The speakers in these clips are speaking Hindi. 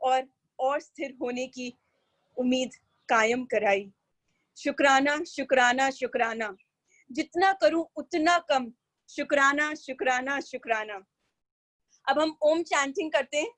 और स्थिर होने की उम्मीद कायम कराई। शुक्राना शुक्राना शुक्राना, जितना करूं उतना कम। शुक्राना शुक्राना शुक्राना। अब हम ओम चैंटिंग करते हैं।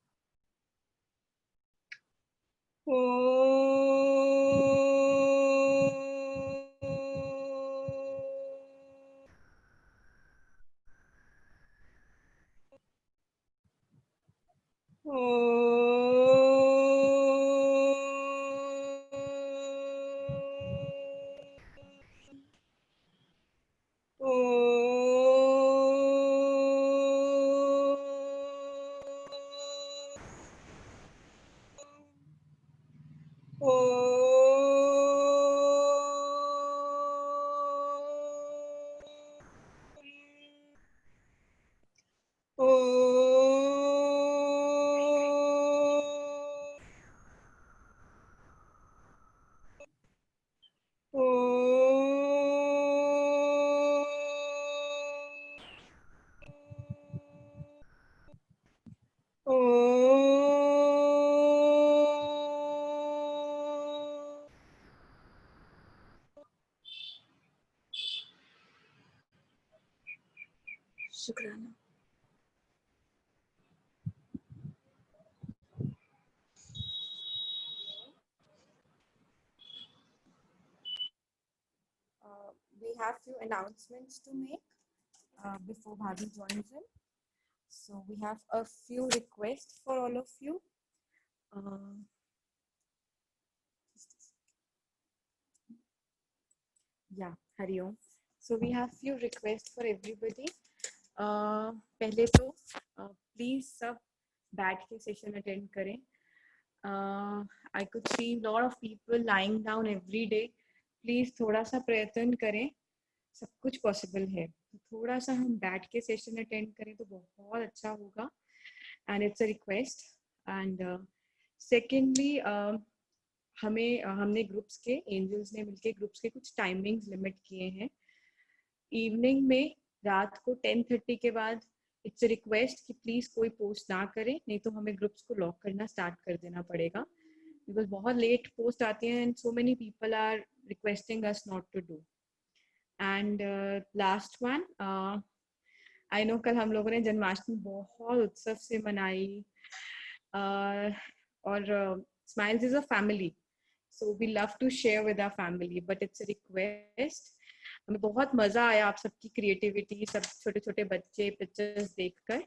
शुक्राना। We have few announcements to make before Bhabhi joins in. So we have a few requests for all of you. Yeah, Hari Om. So we have few requests for everybody. पहले तो प्लीज सब बैठ के सेशन अटेंड करें. I could see lot of people lying down every day. Please थोड़ा सा प्रयत्न करें, सब कुछ पॉसिबल है. थोड़ा सा हम बैठ के सेशन अटेंड करें तो बहुत अच्छा होगा. And it's a request. And secondly हमने ग्रुप्स के एंजल्स ने मिलके ग्रुप्स के कुछ टाइमिंग्स लिमिट किए हैं. इवनिंग में रात को 10:30 के बाद इट्स रिक्वेस्ट कि प्लीज कोई पोस्ट ना करें, नहीं तो हमें ग्रुप्स को लॉक करना स्टार्ट कर देना पड़ेगा. बिकॉज बहुत लेट पोस्ट आती हैं and so many people are requesting us not to do. And last one, I know कल हम लोगों ने जन्माष्टमी बहुत उत्सव से मनाई. और smiles is a family, so we love to share with our family, but it's a request. हमें बहुत मजा आया आप सबकी क्रिएटिविटी, सब छोटे छोटे बच्चे पिक्चर्स देखकर.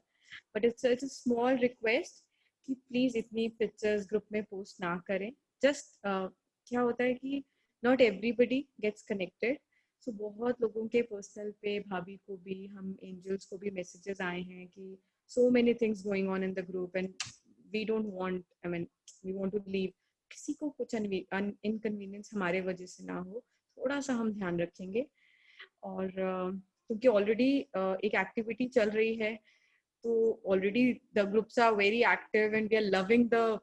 But it's a small request कि प्लीज इतनी पिक्चर्स ग्रुप में पोस्ट ना करें. जस्ट क्या होता है कि नॉट एवरीबडी गेट्स कनेक्टेड. सो बहुत लोगों के पर्सनल पे, भाभी को भी, हम एंजल्स को भी मैसेजेस आए हैं कि so many things going on in the group and we don't want, I mean we want to leave. किसी को कुछ इनकन्वीनियंस हमारे वजह से ना हो, थोड़ा सा हम ध्यान रखेंगे. और क्योंकि ऑलरेडी एक एक्टिविटी चल रही है, तो already the groups are very active and we are loving the,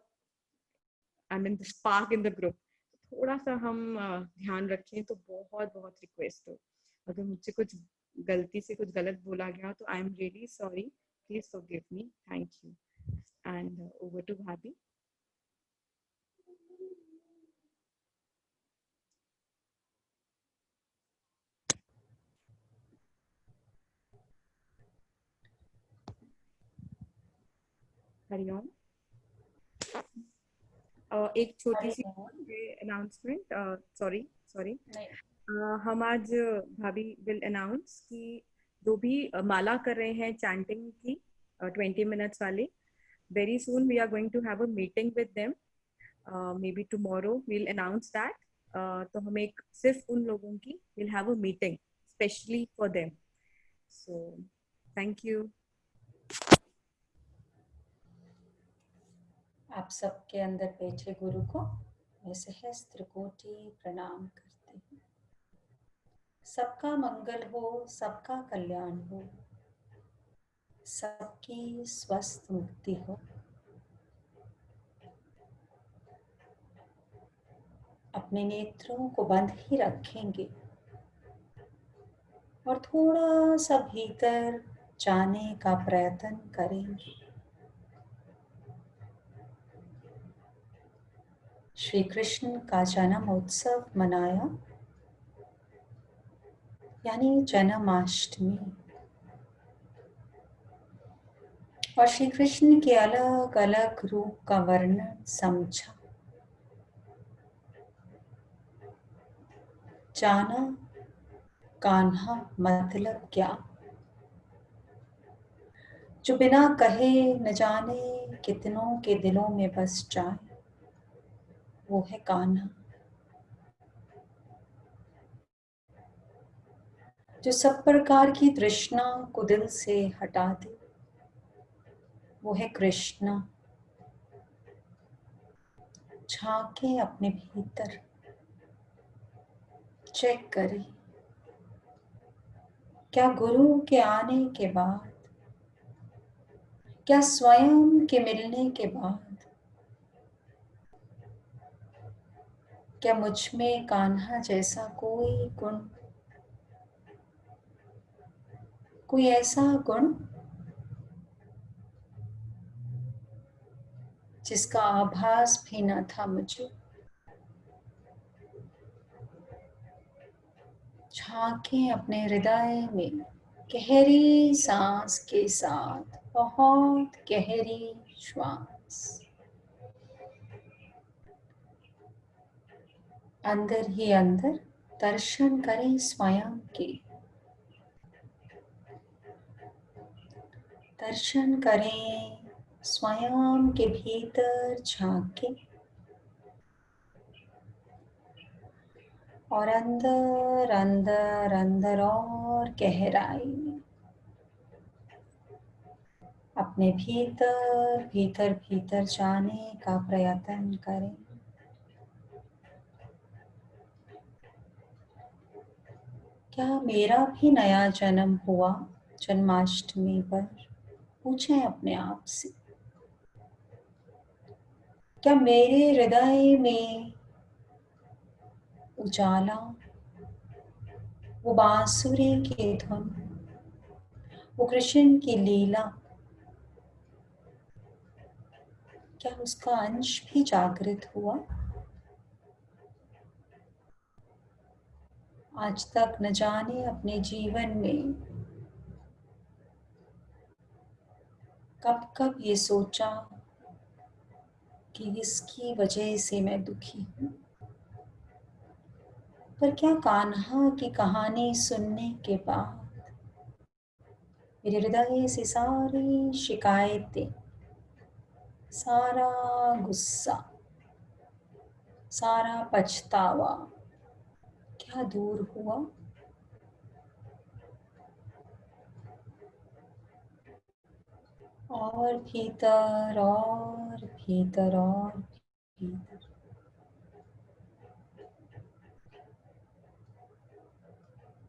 I mean the spark in the group. थोड़ा सा हम ध्यान रखें तो बहुत बहुत रिक्वेस्ट हो. अगर मुझसे कुछ गलती से कुछ गलत बोला गया तो I am really sorry, please forgive me. Thank you. And over to भाभी. हरिओम. एक छोटी सी अनाउंसमेंट. सॉरी. हम आज भाभी विल अनाउंस कि जो भी माला कर रहे हैं चैंटिंग की 20 मिनट्स वाले, very soon we are going to have a meeting with them. Maybe tomorrow we'll announce that. तो हम एक सिर्फ उन लोगों की we'll have a meeting specially for them. So thank you. आप सबके अंदर बैठे गुरु को मैं सहस्त्र कोटि प्रणाम करती हूँ. सबका मंगल हो, सबका कल्याण हो, सबकी स्वस्थ मुक्ति हो. अपने नेत्रों को बंद ही रखेंगे और थोड़ा सा भीतर जाने का प्रयत्न करेंगे. श्री कृष्ण का जन्म उत्सव मनाया, यानी जन्माष्टमी। और श्री कृष्ण के अलग अलग रूप का वर्णन समझा, जाना कान्हा मतलब क्या, जो बिना कहे न जाने कितनों के दिलों में बस जाए, वो है कान्हा। जो सब प्रकार की तृष्णा को दिल से हटा दे, वो है कृष्णा। झांके अपने भीतर, चेक करें, क्या गुरु के आने के बाद, क्या स्वयं के मिलने के बाद, क्या मुझ में कान्हा जैसा कोई गुण, कोई ऐसा गुण जिसका आभास भी न था मुझे। झांकें अपने हृदय में गहरी सांस के साथ, बहुत गहरी श्वास। अंदर ही अंदर दर्शन करें स्वयं के, दर्शन करें स्वयं के भीतर झांके, और अंदर अंदर अंदर और गहराई में अपने भीतर भीतर भीतर जाने का प्रयत्न करें। क्या मेरा भी नया जन्म हुआ जन्माष्टमी पर? पूछें अपने आप से। क्या मेरे हृदय में उजाला, वो बांसुरी की धुन, वो कृष्ण की लीला, क्या उसका अंश भी जागृत हुआ? आज तक न जाने अपने जीवन में कब कब ये सोचा कि इसकी वजह से मैं दुखी हूँ, पर क्या कान्हा की कहानी सुनने के बाद मेरे हृदय से सारी शिकायतें, सारा गुस्सा, सारा पछतावा क्या दूर हुआ? और भीतर और भीतर और भीतर।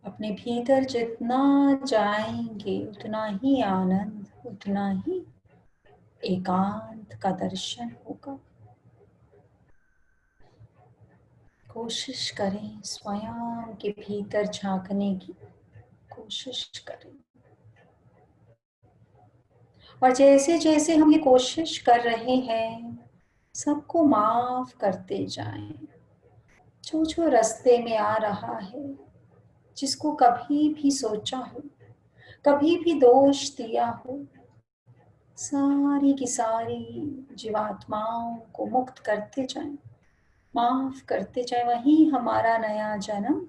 अपने भीतर जितना जाएंगे उतना ही आनंद, उतना ही एकांत का दर्शन होगा। कोशिश करें स्वयं के भीतर झांकने की कोशिश करें, और जैसे जैसे हम ये कोशिश कर रहे हैं सबको माफ करते जाएं। जो जो रास्ते में आ रहा है, जिसको कभी भी सोचा हो, कभी भी दोष दिया हो, सारी की सारी जीवात्माओं को मुक्त करते जाएं, माफ करते जाएं। वही हमारा नया जन्म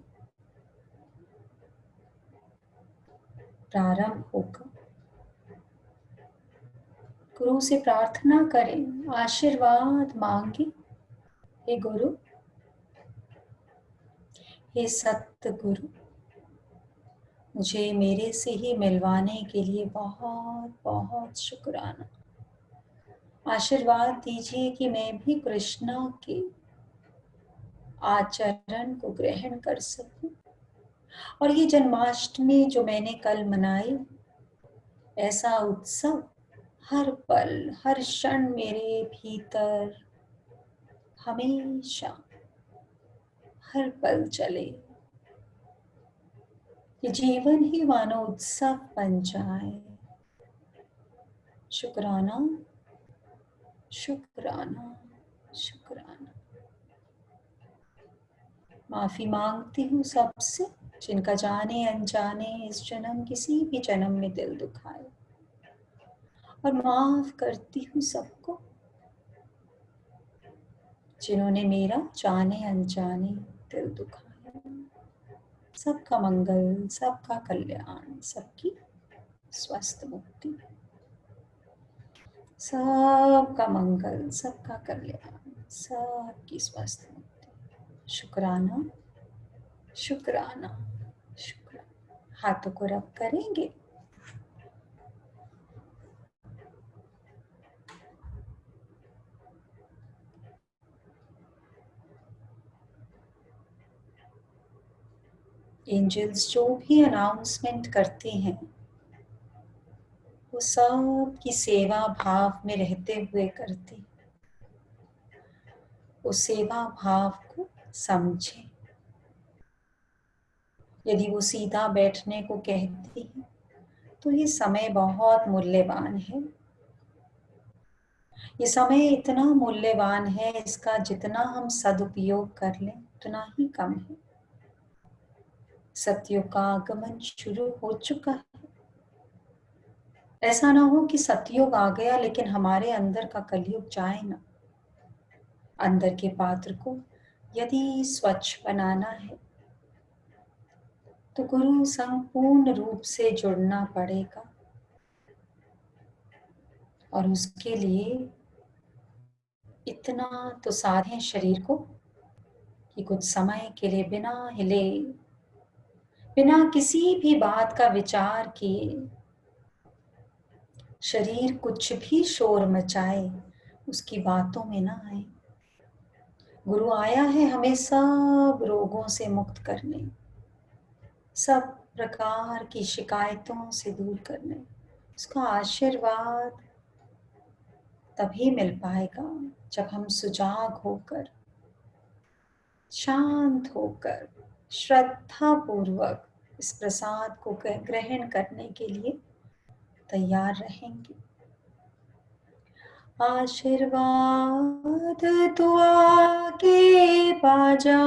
प्रारंभ होगा। गुरु से प्रार्थना करें, आशीर्वाद मांगे। हे गुरु, हे सत्य गुरु, मुझे मेरे से ही मिलवाने के लिए बहुत बहुत शुक्राना। आशीर्वाद दीजिए कि मैं भी कृष्णा के आचरण को ग्रहण कर सकूं, और ये जन्माष्टमी जो मैंने कल मनाई, ऐसा उत्सव हर पल हर क्षण मेरे भीतर हमेशा हर पल चले। ये जीवन ही मानो उत्सव बन जाए। शुक्राना, शुक्राना, शुक्राना। माफी मांगती हूँ सबसे जिनका जाने अनजाने इस जन्म किसी भी जन्म में दिल दुखाए, और माफ करती हूँ सबको जिन्होंने मेरा जाने अनजाने दिल दुखाया। सबका मंगल, सबका कल्याण, सबकी स्वस्थ मुक्ति। सबका मंगल, सबका कल्याण, सबकी स्वस्थ मुक्ति। शुक्राना, शुक्राना, शुक्राना। हाथों को रब करेंगे। एंजल्स जो भी अनाउंसमेंट करते हैं वो सब की सेवा भाव में रहते हुए करते हैं। वो सेवा भाव को समझें। यदि वो सीधा बैठने को कहती है तो ये समय बहुत मूल्यवान है। ये समय इतना मूल्यवान है, इसका जितना हम सदुपयोग कर लें उतना ही कम है। सत्युग का आगमन शुरू हो चुका है। ऐसा ना हो कि सतयुग आ गया लेकिन हमारे अंदर का कलयुग जाए ना। अंदर के पात्र को यदि स्वच्छ बनाना है तो गुरु संग पूर्ण रूप से जुड़ना पड़ेगा, और उसके लिए इतना तो साधें शरीर को कि कुछ समय के लिए बिना हिले, बिना किसी भी बात का विचार किए, शरीर कुछ भी शोर मचाए उसकी बातों में ना आए। गुरु आया है हमें सब रोगों से मुक्त करने, सब प्रकार की शिकायतों से दूर करने। उसका आशीर्वाद तभी मिल पाएगा जब हम सुजाग होकर, शांत होकर, श्रद्धा पूर्वक इस प्रसाद को ग्रहण करने के लिए तैयार रहेंगे। आशीर्वाद तू आके पाजा,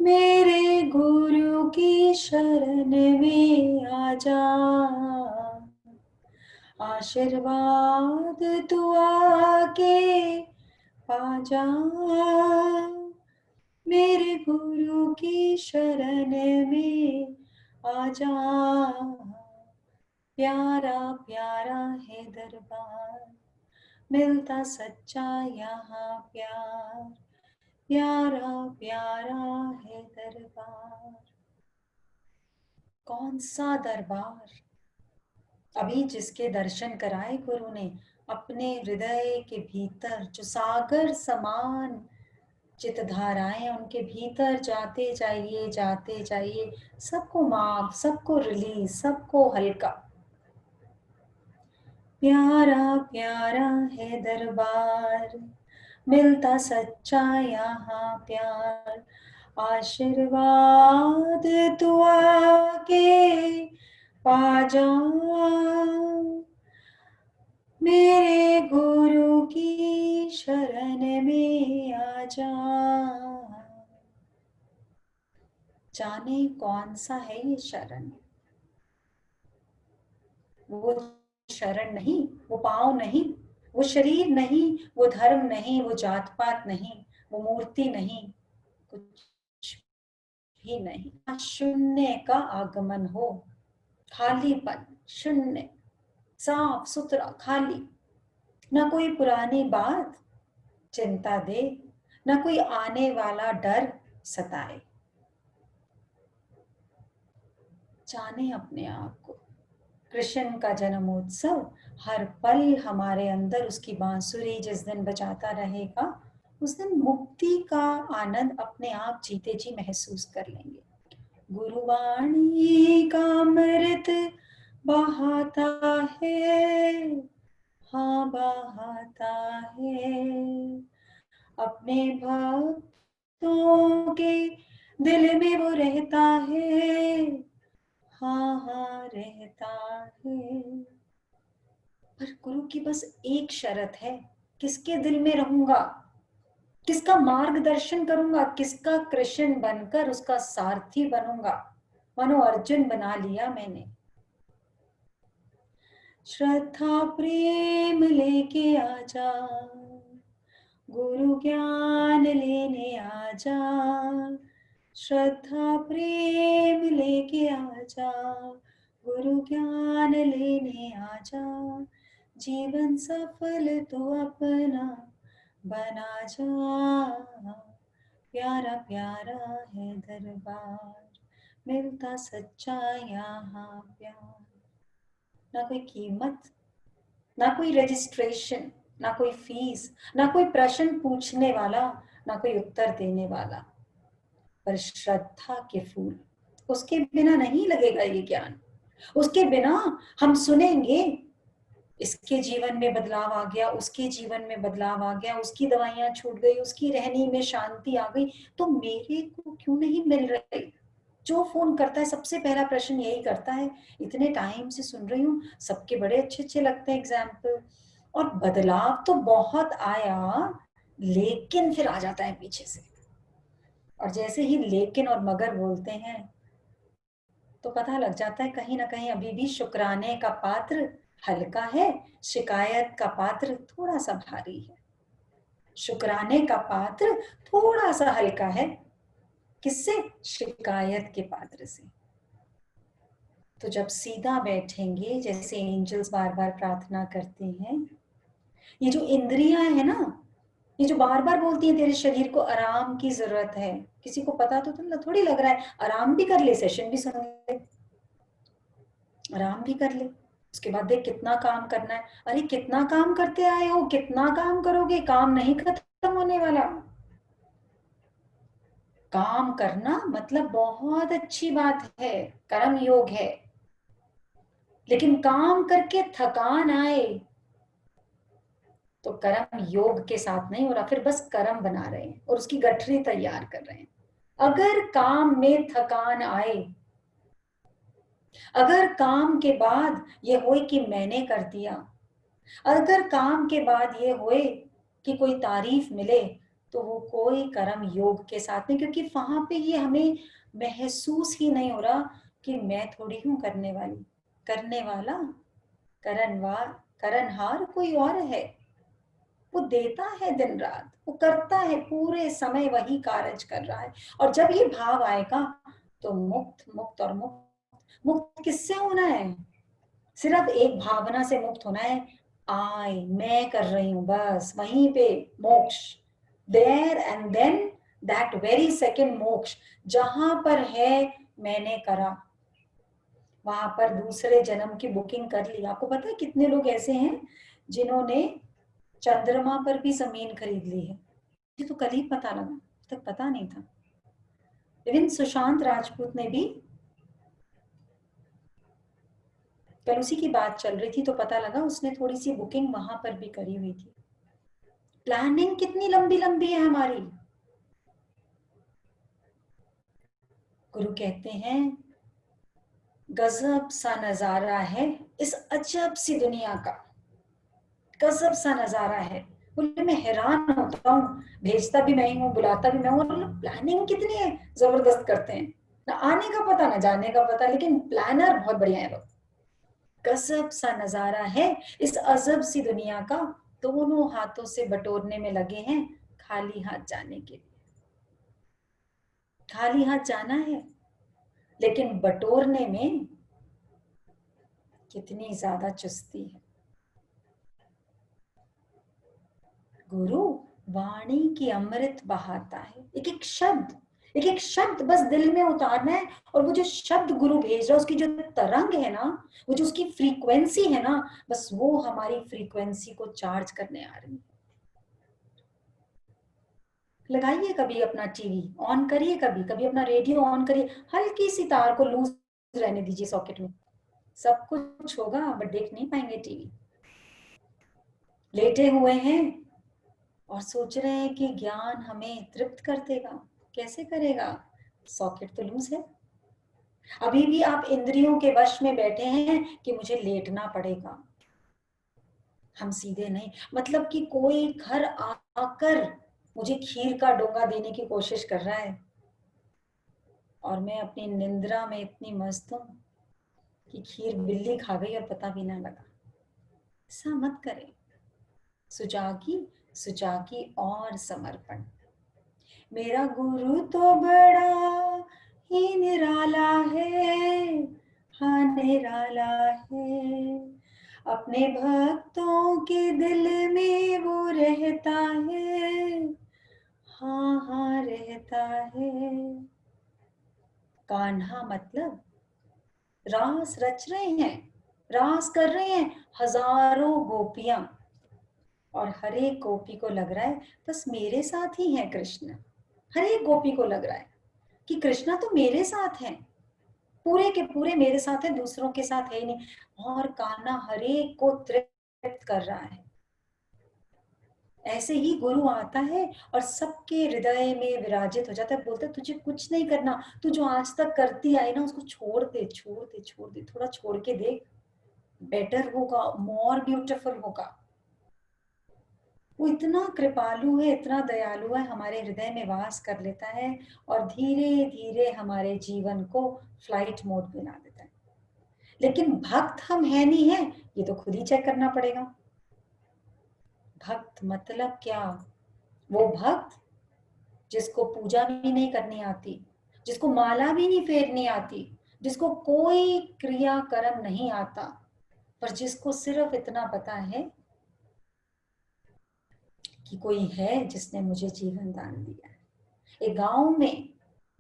मेरे गुरु की शरण में आजा। आशीर्वाद तू आके पाजा, मेरे गुरु की शरण में आजा। प्यारा प्यारा है दरबार, मिलता सच्चा यहाँ प्यार। प्यारा प्यारा है दरबार। कौन सा दरबार? अभी जिसके दर्शन कराए गुरु ने, अपने हृदय के भीतर जो सागर समान चितधाराएं, उनके भीतर जाते जाइए, जाते जाइए। सबको माफ, सबको रिलीज, सबको हल्का। प्यारा प्यारा है दरबार, मिलता सच्चा यहाँ प्यार। आशीर्वाद तू आके पाजा, मेरे गुरु की शरण में आजा। जाने कौन सा है ये शरण? वो शरण नहीं, वो पांव नहीं, वो शरीर नहीं, वो धर्म नहीं, वो जात पात नहीं, वो मूर्ति नहीं, कुछ भी नहीं। शून्य का आगमन हो, खालीपन, शून्य, साफ सुथरा, खाली। ना कोई पुरानी बात चिंता दे, ना कोई आने वाला डर सताए। जाने अपने आप को। कृष्ण का जन्मोत्सव हर पल हमारे अंदर उसकी बांसुरी जिस दिन बजाता रहेगा, उस दिन मुक्ति का आनंद अपने आप जीते जी महसूस कर लेंगे। गुरुवाणी का अमृत बहाता है, हाँ बहाता है। अपने भक्तों के दिल में वो रहता है, हाँ हाँ रहता है। पर गुरु की बस एक शर्त है, किसके दिल में रहूंगा? किसका मार्गदर्शन करूंगा, किसका कृष्ण बनकर उसका सारथी बनूंगा। मानो अर्जुन बना लिया मैंने। श्रद्धा प्रेम लेके आजा, गुरु ज्ञान लेने आजा। श्रद्धा प्रेम लेके आजा, गुरु ज्ञान लेने आजा। जीवन सफल तो अपना बना जा, प्यारा प्यारा है दरबार, मिलता सच्चा यहाँ प्यार। ना कोई कीमत, ना कोई रजिस्ट्रेशन, ना कोई फीस, ना कोई प्रश्न पूछने वाला, ना कोई उत्तर देने वाला, पर श्रद्धा के फूल। उसके बिना नहीं लगेगा ये ज्ञान। उसके बिना हम सुनेंगे इसके जीवन में बदलाव आ गया, उसके जीवन में बदलाव आ गया, उसकी दवाइयां छूट गई, उसकी रहनी में शांति आ गई, तो मेरे को क्यों नहीं मिल रही। जो फोन करता है सबसे पहला प्रश्न यही करता है, इतने टाइम से सुन रही हूँ, सबके बड़े अच्छे अच्छे लगते हैं एग्जाम्पल, और बदलाव तो बहुत आया, लेकिन फिर आ जाता है पीछे से। और जैसे ही लेकिन और मगर बोलते हैं तो पता लग जाता है कहीं ना कहीं अभी भी शुक्राने का पात्र हल्का है, शिकायत का पात्र थोड़ा सा भारी है। शुक्राने का पात्र थोड़ा सा हल्का है, किससे? शिकायत के पात्र से। तो जब सीधा बैठेंगे, जैसे एंजल्स बार बार प्रार्थना करते हैं, ये जो इंद्रियां है ना, ये जो बार बार बोलती है तेरे शरीर को आराम की जरूरत है, किसी को पता तो थोड़ी लग रहा है, आराम भी कर ले, सेशन भी सुन ले, आराम भी कर ले, उसके बाद देख कितना काम करना है। अरे कितना काम करते आए हो, कितना काम करोगे, काम नहीं खत्म होने वाला। काम करना मतलब बहुत अच्छी बात है, कर्म योग है, लेकिन काम करके थकान आए तो कर्म योग के साथ नहीं हो रहा, फिर बस कर्म बना रहे हैं और उसकी गठरी तैयार कर रहे हैं। अगर काम में थकान आए, अगर काम के बाद ये होए कि मैंने कर दिया, अगर काम के बाद ये होए कि कोई तारीफ मिले, तो वो कोई कर्म योग के साथ नहीं, क्योंकि वहां पे ये हमें महसूस ही नहीं हो रहा कि मैं थोड़ी हूं करने वाली, करने वाला करनहार कोई और है। वो देता है दिन रात, वो करता है पूरे समय, वही कार्य कर रहा है। और जब ये भाव आएगा तो मुक्त मुक्त और मुक्त। मुक्त किससे होना है? सिर्फ एक भावना से मुक्त होना है, मैं कर रही हूं, बस वहीं पे मोक्ष। There and then that very second moksha, जहां पर है मैंने करा, वहां पर दूसरे जन्म की बुकिंग कर ली। आपको पता है कितने लोग ऐसे हैं जिन्होंने चंद्रमा पर भी जमीन खरीद ली है? मुझे तो कल ही पता लगा, तक पता नहीं था। इवन सुशांत राजपूत ने भी, कल उसी की बात चल रही थी तो पता लगा उसने थोड़ी सी बुकिंग वहां पर भी करी हुई थी। प्लानिंग कितनी लंबी लंबी है हमारी। गुरु कहते हैं गजब सा नजारा है इस अजब सी दुनिया का, गजब सा नजारा है। बोले मैं हैरान होता हूँ, भेजता भी मैं ही हूँ, बुलाता भी मैं हूँ, और प्लानिंग कितनी है जबरदस्त करते हैं, ना आने का पता ना जाने का पता, लेकिन प्लानर बहुत बढ़िया है लोग। गजब सा नजारा है इस अजब सी दुनिया का, दोनों हाथों से बटोरने में लगे हैं, खाली हाथ जाने के लिए। खाली हाथ जाना है, लेकिन बटोरने में कितनी ज्यादा चुस्ती है। गुरु वाणी की अमृत बहाता है, एक एक शब्द, एक एक शब्द बस दिल में उतारना है, और वो जो शब्द गुरु भेज रहा है, उसकी जो तरंग है ना, वो जो उसकी फ्रीक्वेंसी है ना, बस वो हमारी फ्रीक्वेंसी को चार्ज करने आ रही है। लगाइए कभी अपना टीवी ऑन करिए, कभी कभी अपना रेडियो ऑन करिए, हल्की सी तार को लूज रहने दीजिए सॉकेट में, सब कुछ होगा बट देख नहीं पाएंगे टीवी। लेटे हुए हैं और सोच रहे हैं कि ज्ञान हमें तृप्त कर देगा, कैसे करेगा? सॉकेट तो लूज है। अभी भी आप इंद्रियों के वश में बैठे हैं कि मुझे लेटना पड़ेगा। हम सीधे नहीं, मतलब कि कोई घर आकर मुझे खीर का डोंगा देने की कोशिश कर रहा है और मैं अपनी निंद्रा में इतनी मस्त हूं कि खीर बिल्ली खा गई और पता भी ना लगा। ऐसा मत करें। सुजागी सुजागी और समर्पण। मेरा गुरु तो बड़ा ही निराला है, हाँ निराला है। अपने भक्तों के दिल में वो रहता है, हाँ हाँ रहता है। कान्हा मतलब रास रच रहे हैं, रास कर रहे हैं हजारों गोपियां, और हर एक गोपी को लग रहा है बस मेरे साथ ही है कृष्ण। हर एक गोपी को लग रहा है कि कृष्णा तो मेरे साथ है, पूरे के पूरे मेरे साथ है, दूसरों के साथ है ही नहीं। और कान्हा हर एक को तृप्त कर रहा है। ऐसे ही गुरु आता है और सबके हृदय में विराजित हो जाता है, बोलता है तुझे कुछ नहीं करना, तू जो आज तक करती आई ना उसको छोड़ दे छोड़ दे छोड़ दे, थोड़ा छोड़ के देख, बेटर होगा, मोर ब्यूटीफुल होगा। वो इतना कृपालु है, इतना दयालु है, हमारे हृदय में वास कर लेता है और धीरे धीरे हमारे जीवन को फ्लाइट मोड में ला देता है। लेकिन भक्त हम है नहीं है, ये तो खुद ही चेक करना पड़ेगा। भक्त मतलब क्या? वो भक्त जिसको पूजा भी नहीं करनी आती, जिसको माला भी नहीं फेरनी आती, जिसको कोई क्रिया कर्म नहीं आता, पर जिसको सिर्फ इतना पता है कि कोई है जिसने मुझे जीवन दान दिया है। एक गांव में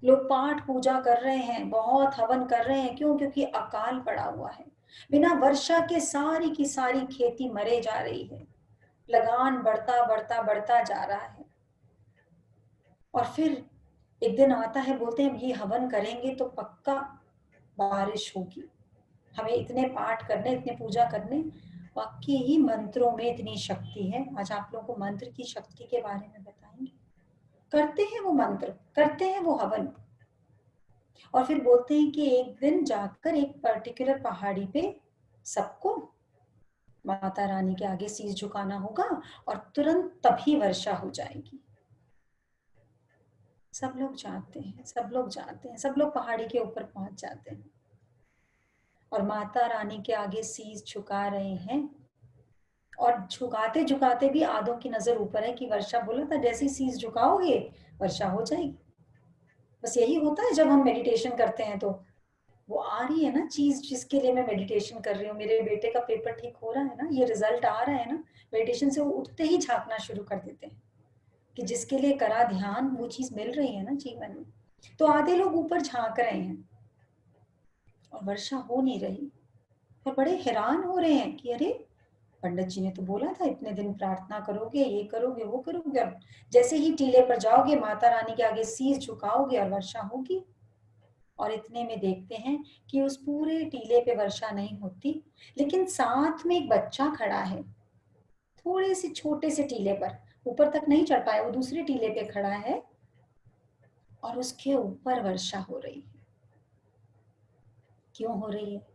लोग पाठ पूजा कर रहे हैं, बहुत हवन कर रहे हैं, क्यों? क्योंकि अकाल पड़ा हुआ है। बिना वर्षा के सारी की सारी खेती मरे जा रही है, लगान बढ़ता बढ़ता बढ़ता जा रहा है। और फिर एक दिन आता है, बोलते हैं ये हवन करेंगे तो पक्का बारिश होगी, हमें इतने पाठ करने, इतने पूजा करने। वाकई ही मंत्रों में इतनी शक्ति है। आज आप लोगों को मंत्र की शक्ति के बारे में बताएंगे। करते हैं वो मंत्र, करते हैं वो हवन, और फिर बोलते हैं कि एक दिन जाकर एक पर्टिकुलर पहाड़ी पे सबको माता रानी के आगे सीस झुकाना होगा और तुरंत तभी वर्षा हो जाएगी। सब लोग जाते हैं, सब लोग जाते हैं, सब लोग पहाड़ी के ऊपर पहुंच जाते हैं और माता रानी के आगे सीस झुका रहे हैं। और झुकाते झुकाते भी आधों की नजर ऊपर है कि वर्षा, बोला था जैसे ही सीस झुकाओगे वर्षा हो जाएगी। बस यही होता है जब हम मेडिटेशन करते हैं। तो वो आ रही है ना चीज जिसके लिए मैं मेडिटेशन कर रही हूँ, मेरे बेटे का पेपर ठीक हो रहा है ना, ये रिजल्ट आ रहा है ना, मेडिटेशन से वो उठते ही झांकना शुरू कर देते हैं कि जिसके लिए करा ध्यान वो चीज मिल रही है ना जीवन में। तो आधे लोग ऊपर झांक रहे हैं और वर्षा हो नहीं रही, और बड़े हैरान हो रहे हैं कि अरे पंडित जी ने तो बोला था इतने दिन प्रार्थना करोगे, ये करोगे, वो करोगे, और जैसे ही टीले पर जाओगे माता रानी के आगे शीश झुकाओगे और वर्षा होगी। और इतने में देखते हैं कि उस पूरे टीले पे वर्षा नहीं होती, लेकिन साथ में एक बच्चा खड़ा है, थोड़े से छोटे से टीले पर, ऊपर तक नहीं चढ़ पाया, वो दूसरे टीले पे खड़ा है और उसके ऊपर वर्षा हो रही है। क्यों हो रही है?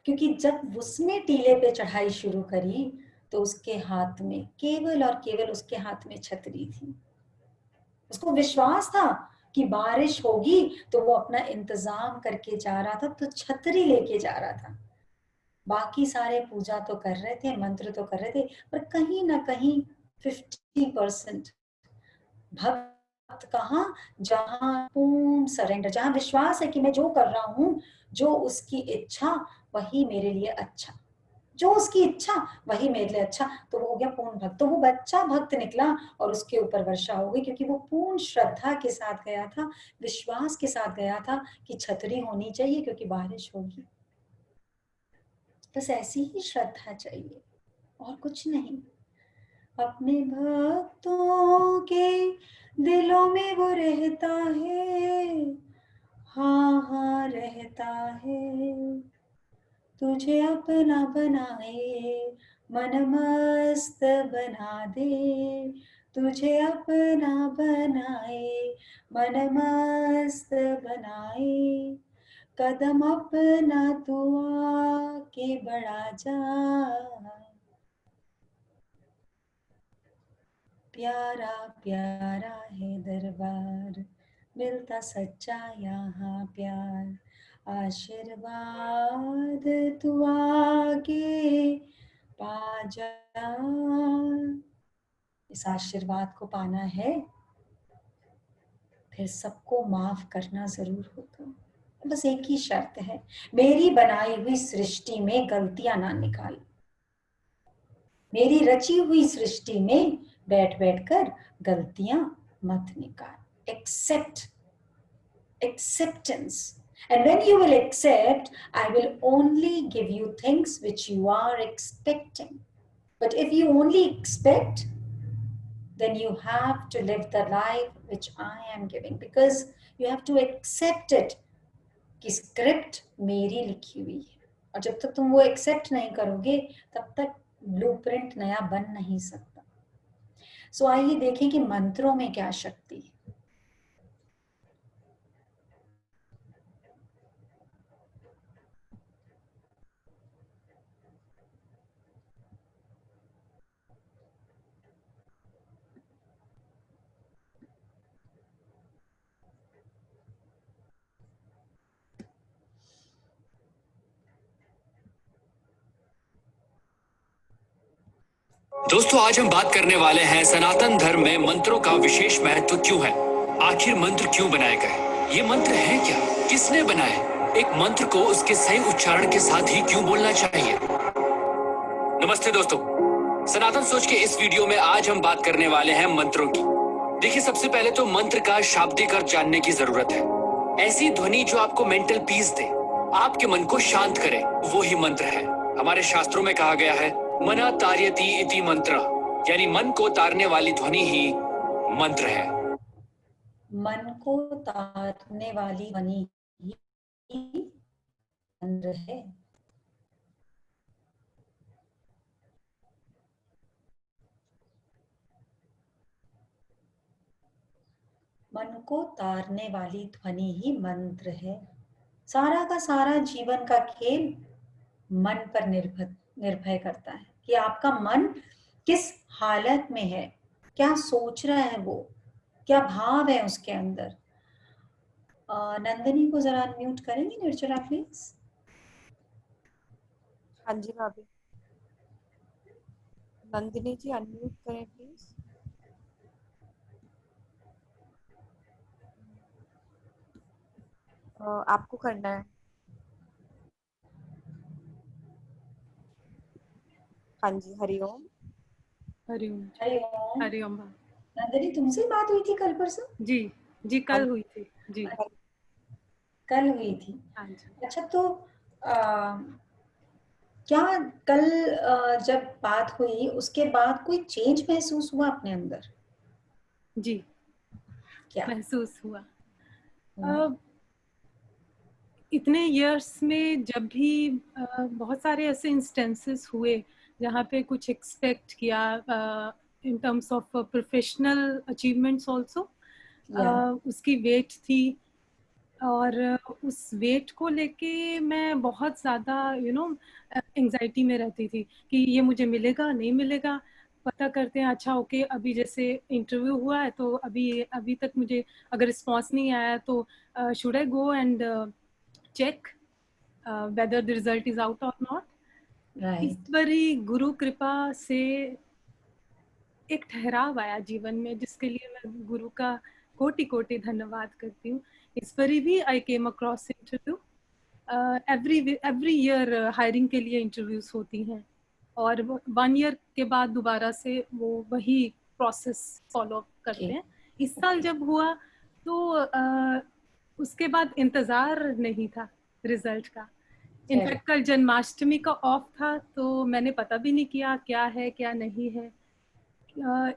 क्योंकि जब उसने टीले पे चढ़ाई शुरू करी तो उसके हाथ में केवल और केवल उसके हाथ में छतरी थी। उसको विश्वास था कि बारिश होगी, तो वो अपना इंतजाम करके जा रहा था, तो छतरी लेके जा रहा था। बाकी सारे पूजा तो कर रहे थे, मंत्र तो कर रहे थे, पर कहीं ना कहीं 50% भक्त कहाँ? जहां पूर्ण सरेंडर, जहां विश्वास है कि मैं जो कर रहा हूं, जो उसकी इच्छा वही मेरे लिए अच्छा, जो उसकी इच्छा वही मेरे लिए अच्छा, तो वो हो गया पूर्ण भक्त। तो वो बच्चा भक्त निकला और उसके ऊपर वर्षा हो गई, क्योंकि वो पूर्ण श्रद्धा के साथ गया था, विश्वास के साथ गया था कि छतरी होनी चाहिए क्योंकि बारिश होगी। बस ऐसी ही श्रद्धा चाहिए और कुछ नहीं। अपने भक्तों के दिलों में वो रहता है, हाँ हाँ रहता है। तुझे अपना बनाए, मन मस्त बना दे, तुझे अपना बनाए, मन मस्त बनाए। कदम अपना तू आके बढ़ा जा, प्यारा प्यारा है दरबार, मिलता सच्चा यहाँ प्यार, आशीर्वाद तू आगे पा जा। इस आशीर्वाद को पाना है, फिर सबको माफ करना जरूर होगा। बस एक ही शर्त है, मेरी बनाई हुई सृष्टि में गलतियां ना निकाल। मेरी रची हुई सृष्टि में बैठ बैठ कर गलतियां मत निकाल। acceptance, and when you will accept, I will only give you things which you are expecting. But if you only expect, then you have to live the life which I am giving, because you have to accept it कि स्क्रिप्ट मेरी लिखी हुई है, और जब तक तुम वो एक्सेप्ट नहीं करोगे तब तक ब्लूप्रिंट नया बन नहीं सकता। सो आइए देखें कि मंत्रों में क्या शक्ति है। दोस्तों, आज हम बात करने वाले हैं सनातन धर्म में मंत्रों का विशेष महत्व क्यों है, आखिर मंत्र क्यों बनाए गए, ये मंत्र है क्या, किसने बनाए, एक मंत्र को उसके सही उच्चारण के साथ ही क्यों बोलना चाहिए। नमस्ते दोस्तों, सनातन सोच के इस वीडियो में आज हम बात करने वाले हैं मंत्रों की। देखिए, सबसे पहले तो मंत्र का शाब्दिक अर्थ जानने की जरूरत है। ऐसी ध्वनि जो आपको मेंटल पीस दे, आपके मन को शांत करे, वो ही मंत्र है। हमारे शास्त्रों में कहा गया है मना तार्यति इति मंत्र, यानी मन को तारने वाली ध्वनि ही मंत्र है। मन को तारने वाली ध्वनि ही मंत्र है। मन को तारने वाली ध्वनि ही मंत्र है। सारा का सारा जीवन का खेल मन पर निर्भर करता है कि आपका मन किस हालत में है, क्या सोच रहा है, वो क्या भाव है उसके अंदर। नंदिनी को जरा अनम्यूट करेंगी निर्जरा प्लीज। हाँ जी भाभी, नंदिनी जी अनम्यूट करें प्लीज। आपको करना है। हाँ जी, हरिओम। हरिओम। हरिओम। हरिओम। नंदिनी, तुमसे बात हुई थी कल परसों? जी जी, कल हुई थी जी। कल हुई थी। हाँ जी। अच्छा, तो क्या कल जब बात हुई उसके बाद कोई चेंज महसूस हुआ अपने अंदर? जी, क्या महसूस हुआ? इतने इयर्स में जब भी बहुत सारे ऐसे इंस्टेंसेस हुए जहाँ पे कुछ एक्सपेक्ट किया in terms of professional achievements also, उसकी वेट थी, और उस वेट को लेके मैं बहुत ज़्यादा एंजाइटी में रहती थी कि ये मुझे मिलेगा नहीं मिलेगा। पता करते हैं, अच्छा ओके, अभी जैसे इंटरव्यू हुआ है तो अभी तक मुझे अगर रिस्पॉन्स नहीं आया तो should I go and check whether the result is out or not. इस बारी गुरु कृपा से एक ठहराव आया जीवन में, जिसके लिए मैं गुरु का कोटि कोटि धन्यवाद करती हूँ। इस पर भी I came across interview. Every year hiring के लिए इंटरव्यूज होती हैं, और 1 ईयर के बाद दोबारा से वो वही प्रोसेस फॉलो करते हैं। इस साल जब हुआ तो उसके बाद इंतज़ार नहीं था रिजल्ट का। इनफैक्ट कल जन्माष्टमी का ऑफ था, तो मैंने पता भी नहीं किया क्या है क्या नहीं है।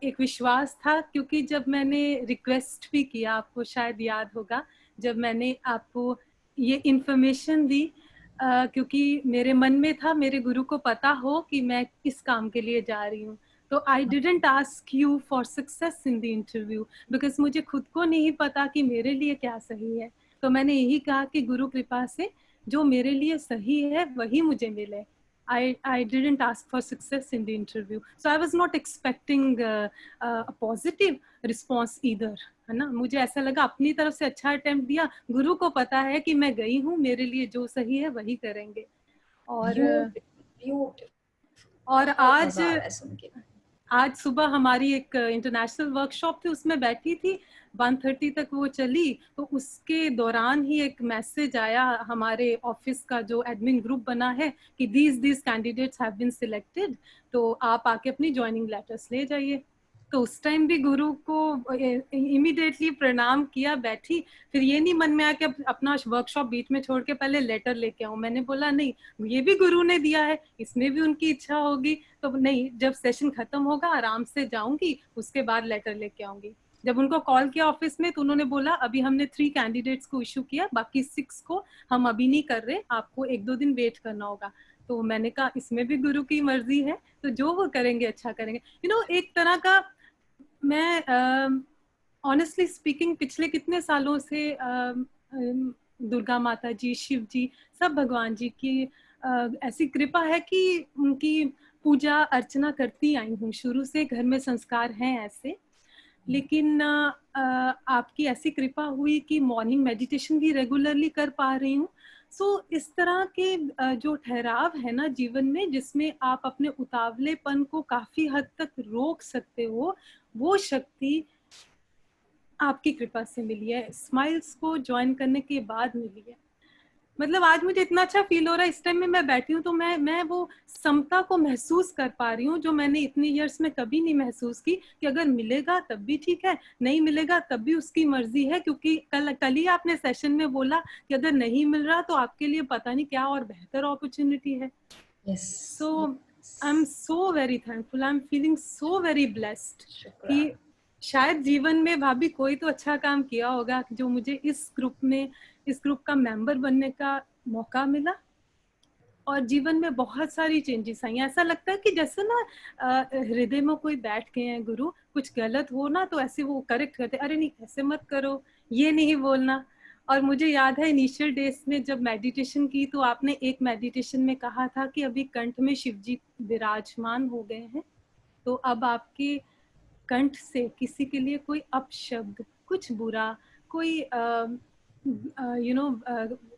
एक विश्वास था, क्योंकि जब मैंने रिक्वेस्ट भी किया, आपको शायद याद होगा, जब मैंने आपको ये इन्फॉर्मेशन दी, क्योंकि मेरे मन में था मेरे गुरु को पता हो कि मैं इस काम के लिए जा रही हूँ, तो I didn't ask you for success in the interview, because मुझे खुद को नहीं पता कि मेरे लिए क्या सही है। तो मैंने यही कहा कि गुरु कृपा से जो मेरे लिए सही है वही मुझे मिले। I didn't ask for success in the interview, so I was not expecting a positive response either, है ना. मुझे ऐसा लगा अपनी तरफ से अच्छा अटेम्प्ट दिया, गुरु को पता है कि मैं गई हूँ, मेरे लिए जो सही है वही करेंगे. और आज सुबह हमारी एक इंटरनेशनल वर्कशॉप थी, उसमें बैठी थी, 1:30 तक वो चली. तो उसके दौरान ही एक मैसेज आया हमारे ऑफिस का जो एडमिन ग्रुप बना है कि these candidates have been selected, तो आप आके अपनी ज्वाइनिंग लेटर्स ले जाइए. तो उस टाइम भी गुरु को इमीडिएटली प्रणाम किया, बैठी. फिर ये नहीं मन में आया कि अपना वर्कशॉप बीच में छोड़ के पहले लेटर लेके आऊं. मैंने बोला नहीं, ये भी गुरु ने दिया है, इसमें भी उनकी इच्छा होगी, तो नहीं, जब सेशन खत्म होगा आराम से जाऊंगी, उसके बाद लेटर लेके आऊंगी. जब उनको कॉल किया ऑफिस में तो उन्होंने बोला अभी हमने 3 कैंडिडेट्स को इशू किया, बाकी 6 को हम अभी नहीं कर रहे, आपको 1-2 दिन वेट करना होगा. तो मैंने कहा इसमें भी गुरु की मर्जी है, तो जो वो करेंगे अच्छा करेंगे. एक तरह का मैं ऑनेस्टली स्पीकिंग पिछले कितने सालों से दुर्गा माता जी, शिव जी, सब भगवान जी की ऐसी कृपा है कि उनकी पूजा अर्चना करती आई हूँ शुरू से, घर में संस्कार हैं ऐसे. लेकिन आपकी ऐसी कृपा हुई कि मॉर्निंग मेडिटेशन भी रेगुलरली कर पा रही हूँ. सो इस तरह के जो ठहराव है ना जीवन में, जिसमें आप अपने उतावलेपन को काफी हद तक रोक सकते हो, वो शक्ति आपकी कृपा से मिली है. स्माइल्स को ज्वाइन करने के बाद मिली है. मतलब आज मुझे इतना अच्छा फील हो रहा है, इस टाइम में मैं बैठी हूँ तो मैं वो समता को महसूस कर पा रही हूँ जो मैंने इतनी इयर्स में कभी नहीं महसूस की, कि अगर मिलेगा तब भी ठीक है, नहीं मिलेगा तब भी उसकी मर्जी है. क्योंकि कल ही आपने सेशन में बोला कि अगर नहीं मिल रहा तो आपके लिए पता नहीं क्या और बेहतर अपॉर्चुनिटी है. So I am so very thankful, I am feeling so very blessed कि शायद जीवन में भाभी कोई तो अच्छा काम किया होगा जो मुझे इस ग्रुप का मेंबर बनने का मौका मिला, और जीवन में बहुत सारी चेंजेस आई. ऐसा लगता है कि जैसे ना हृदय में कोई बैठ गए हैं गुरु, कुछ गलत हो ना तो ऐसे वो करेक्ट करते, अरे नहीं ऐसे मत करो, ये नहीं बोलना. और मुझे याद है इनिशियल डेज में जब मेडिटेशन की तो आपने एक मेडिटेशन में कहा था कि अभी कंठ में शिव जी विराजमान हो गए हैं, तो अब आपके कंठ से किसी के लिए कोई अपशब्द, कुछ बुरा, कोई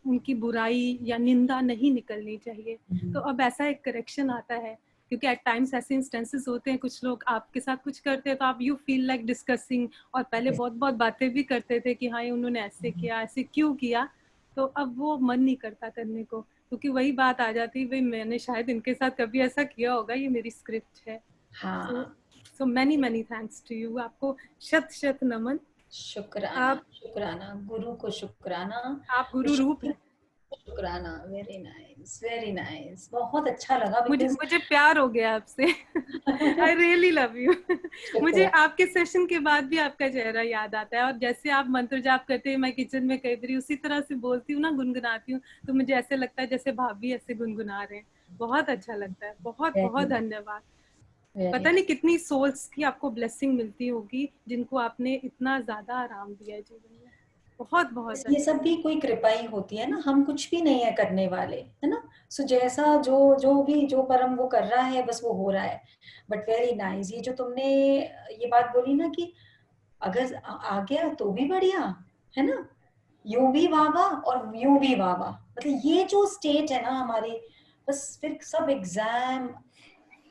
उनकी बुराई या निंदा नहीं निकलनी चाहिए. तो अब ऐसा एक करेक्शन आता है, क्योंकि एट टाइम्स ऐसे इंस्टेंसेस होते हैं, कुछ लोग आपके साथ कुछ करते हैं तो आप यू फील लाइक डिस्कसिंग, और पहले बहुत बातें भी करते थे कि हाँ उन्होंने ऐसे किया, ऐसे क्यों किया. तो अब वो मन नहीं करता करने को, क्योंकि वही बात आ जाती है, भाई मैंने शायद इनके साथ कभी ऐसा किया होगा, ये मेरी स्क्रिप्ट है. So many thanks to you. आपको शत नमन. शुक्राना, शुक्राना गुरु को, शुक्राना, आप गुरु रूप हैं. शुक्राना. वेरी नाइस, बहुत अच्छा लगा. मुझे प्यार हो गया आपसे. I really love you. मुझे आपके सेशन के बाद भी आपका चेहरा याद आता है, और जैसे आप मंत्र जाप करते हैं, मैं किचन में कई बार उसी तरह से बोलती हूँ ना, गुनगुनाती हूँ, तो मुझे ऐसे लगता है जैसे भाभी ऐसे गुनगुना रहे हैं. बहुत अच्छा लगता है. बहुत धन्यवाद. पता नहीं कितनी सोल्स की आपको ब्लेसिंग मिलती होगी जिनको आपने इतना ज्यादा आराम दिया है जीवन में. बहुत ये सब भी कोई कृपा ही होती है ना, हम कुछ भी नहीं है करने वाले, है ना. सो जैसा जो परम वो कर रहा है, बस वो हो रहा है. But very nice. ये जो तुमने ये बात बोली ना कि अगर आ गया तो भी बढ़िया, है ना, यूं भी वावा और यूं भी वावा. मतलब ये जो स्टेट है ना हमारे, बस फिर सब एग्जाम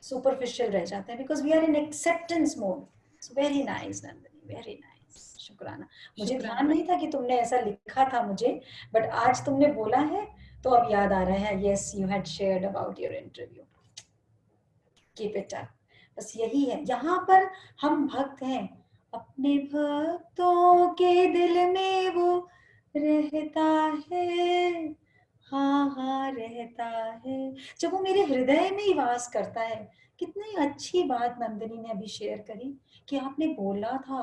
सुपरफिशियल रह जाते हैं, because we are in acceptance mode. Very nice Nandini, very nice. शुक्राना. मुझे ध्यान नहीं था कि तुमने ऐसा लिखा था मुझे, बट आज तुमने बोला है तो अब याद आ रहा है. Yes, you had shared about your interview. Keep it up. बस यही है, यहाँ पर हम भक्त हैं, अपने भक्तों के दिल में वो रहता है. हाँ रहता है, जब वो मेरे हृदय में ही वास करता है. कितनी अच्छी बात नंदिनी ने अभी शेयर करी कि आपने बोला था.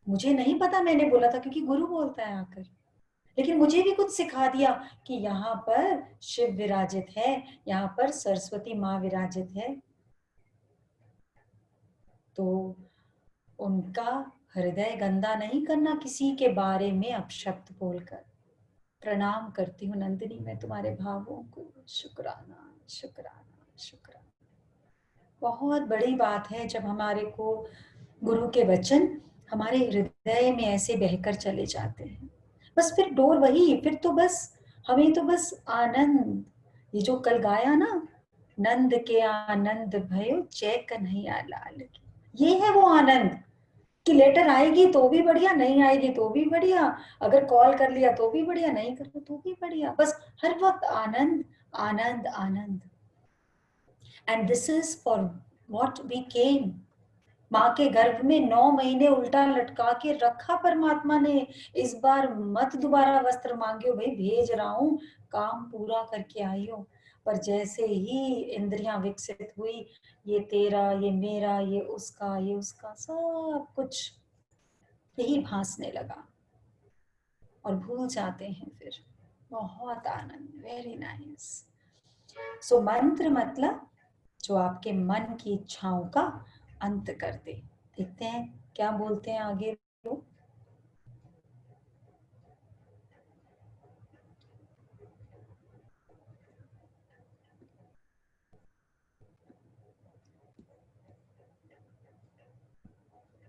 मुझे नहीं पता मैंने बोला था, क्योंकि गुरु बोलता है आकर, लेकिन मुझे भी कुछ सिखा दिया कि यहाँ पर शिव विराजित है, यहाँ पर सरस्वती माँ विराजित है. तो उनका हृदय गंदा नहीं करना किसी के बारे में अपशब्द बोलकर. प्रणाम करती हूँ नंदिनी मैं तुम्हारे भावों को. शुक्राना. शुक्राना, शुक्राना। बहुत बड़ी बात है जब हमारे को गुरु के वचन हमारे हृदय में ऐसे बहकर चले जाते हैं। बस फिर डोर वही, फिर तो बस हमें तो बस आनंद, ये जो कल गाया ना, नंद के आनंद भयो जय कन्हैया लाल की, ये है वो आनंद कि लेटर आएगी तो भी बढ़िया, नहीं आएगी तो भी बढ़िया, अगर कॉल कर लिया तो भी बढ़िया, नहीं कर लिया तो भी बढ़िया, बस हर वक्त आनंद आनंद आनंद। And this is for what we came. माँ के गर्भ में 9 महीने उल्टा लटका के रखा परमात्मा ने। इस बार मत दोबारा वस्त्र मांगियो भाई, भेज रहा हूं, काम पूरा करके आइयो। पर जैसे ही इंद्रियां विकसित हुई, ये तेरा, ये मेरा, ये उसका, ये उसका, सब कुछ यही भासने लगा और भूल जाते हैं फिर। बहुत आनंद, वेरी नाइस। सो मंत्र मतलब जो आपके मन की इच्छाओं का अंत कर दे। देखते हैं क्या बोलते हैं आगे लोग।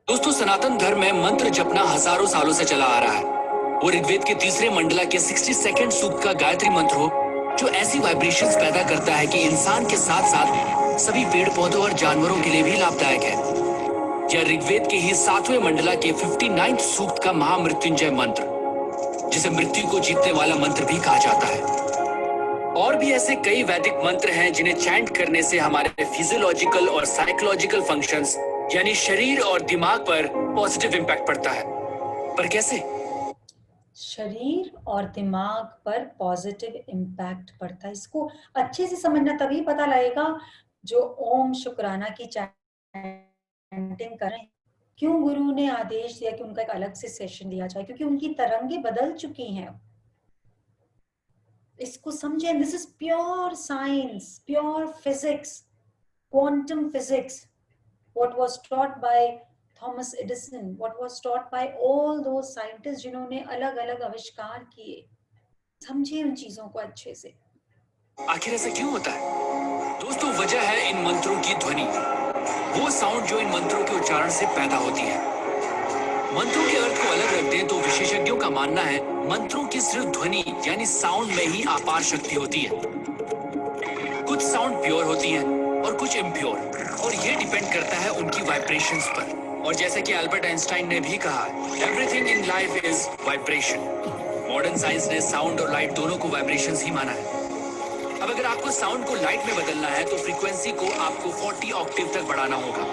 दोस्तों, सनातन धर्म में मंत्र जपना हजारों सालों से चला आ रहा है। वो ऋग्वेद के तीसरे मंडला के 62nd सूक्त का गायत्री मंत्र हो, जो ऐसी वाइब्रेशंस पैदा करता है कि इंसान के साथ साथ सभी पेड़ पौधों और जानवरों के लिए भी लाभदायक है। यह ऋग्वेद के ही 7वें मंडला के 59th सूक्त का महामृत्युंजय मंत्र, जिसे मृत्यु को जीतने वाला मंत्र भी कहा जाता है। और भी ऐसे कई वैदिक मंत्र हैं जिन्हें चैंट करने से हमारे फिजियोलॉजिकल और साइकोलॉजिकल फंक्शंस यानी शरीर और दिमाग पर पॉजिटिव इम्पैक्ट पड़ता है। पर कैसे? शरीर और दिमाग पर पॉजिटिव इम्पैक्ट पड़ता है, इसको अच्छे से समझना तभी पता लगेगा। जो ओम शुक्राना की चैंटिंग करें, क्यों गुरु ने आदेश दिया कि उनका एक अलग से सेशन लिया जाए, क्योंकि उनकी तरंगें बदल चुकी हैं। इसको समझें, this is pure science, pure physics, quantum physics, what was taught by Thomas Edison, what was taught by all those scientists जिन्होंने अलग अलग आविष्कार किए। समझे उन चीजों को अच्छे से। आखिर ऐसा क्यों होता है? दोस्तों, वजह है इन मंत्रों की ध्वनि, वो साउंड जो इन मंत्रों के उच्चारण से पैदा होती है। मंत्रों के अर्थ को अलग रख दें तो विशेषज्ञों का मानना है मंत्रों की सिर्फ ध्वनि यानी साउंड में ही अपार शक्ति होती है। कुछ साउंड प्योर होती हैं और कुछ इम्प्योर, और ये डिपेंड करता है उनकी वाइब्रेशंस पर। और जैसे कि अल्बर्ट आइंस्टाइन ने भी कहा, everything in life is vibration. Modern science ने साउंड और लाइट दोनों को वाइब्रेशंस ही माना है। अब अगर आपको साउंड को लाइट में बदलना है तो फ्रीक्वेंसी को आपको 40 ऑक्टेव तक बढ़ाना होगा,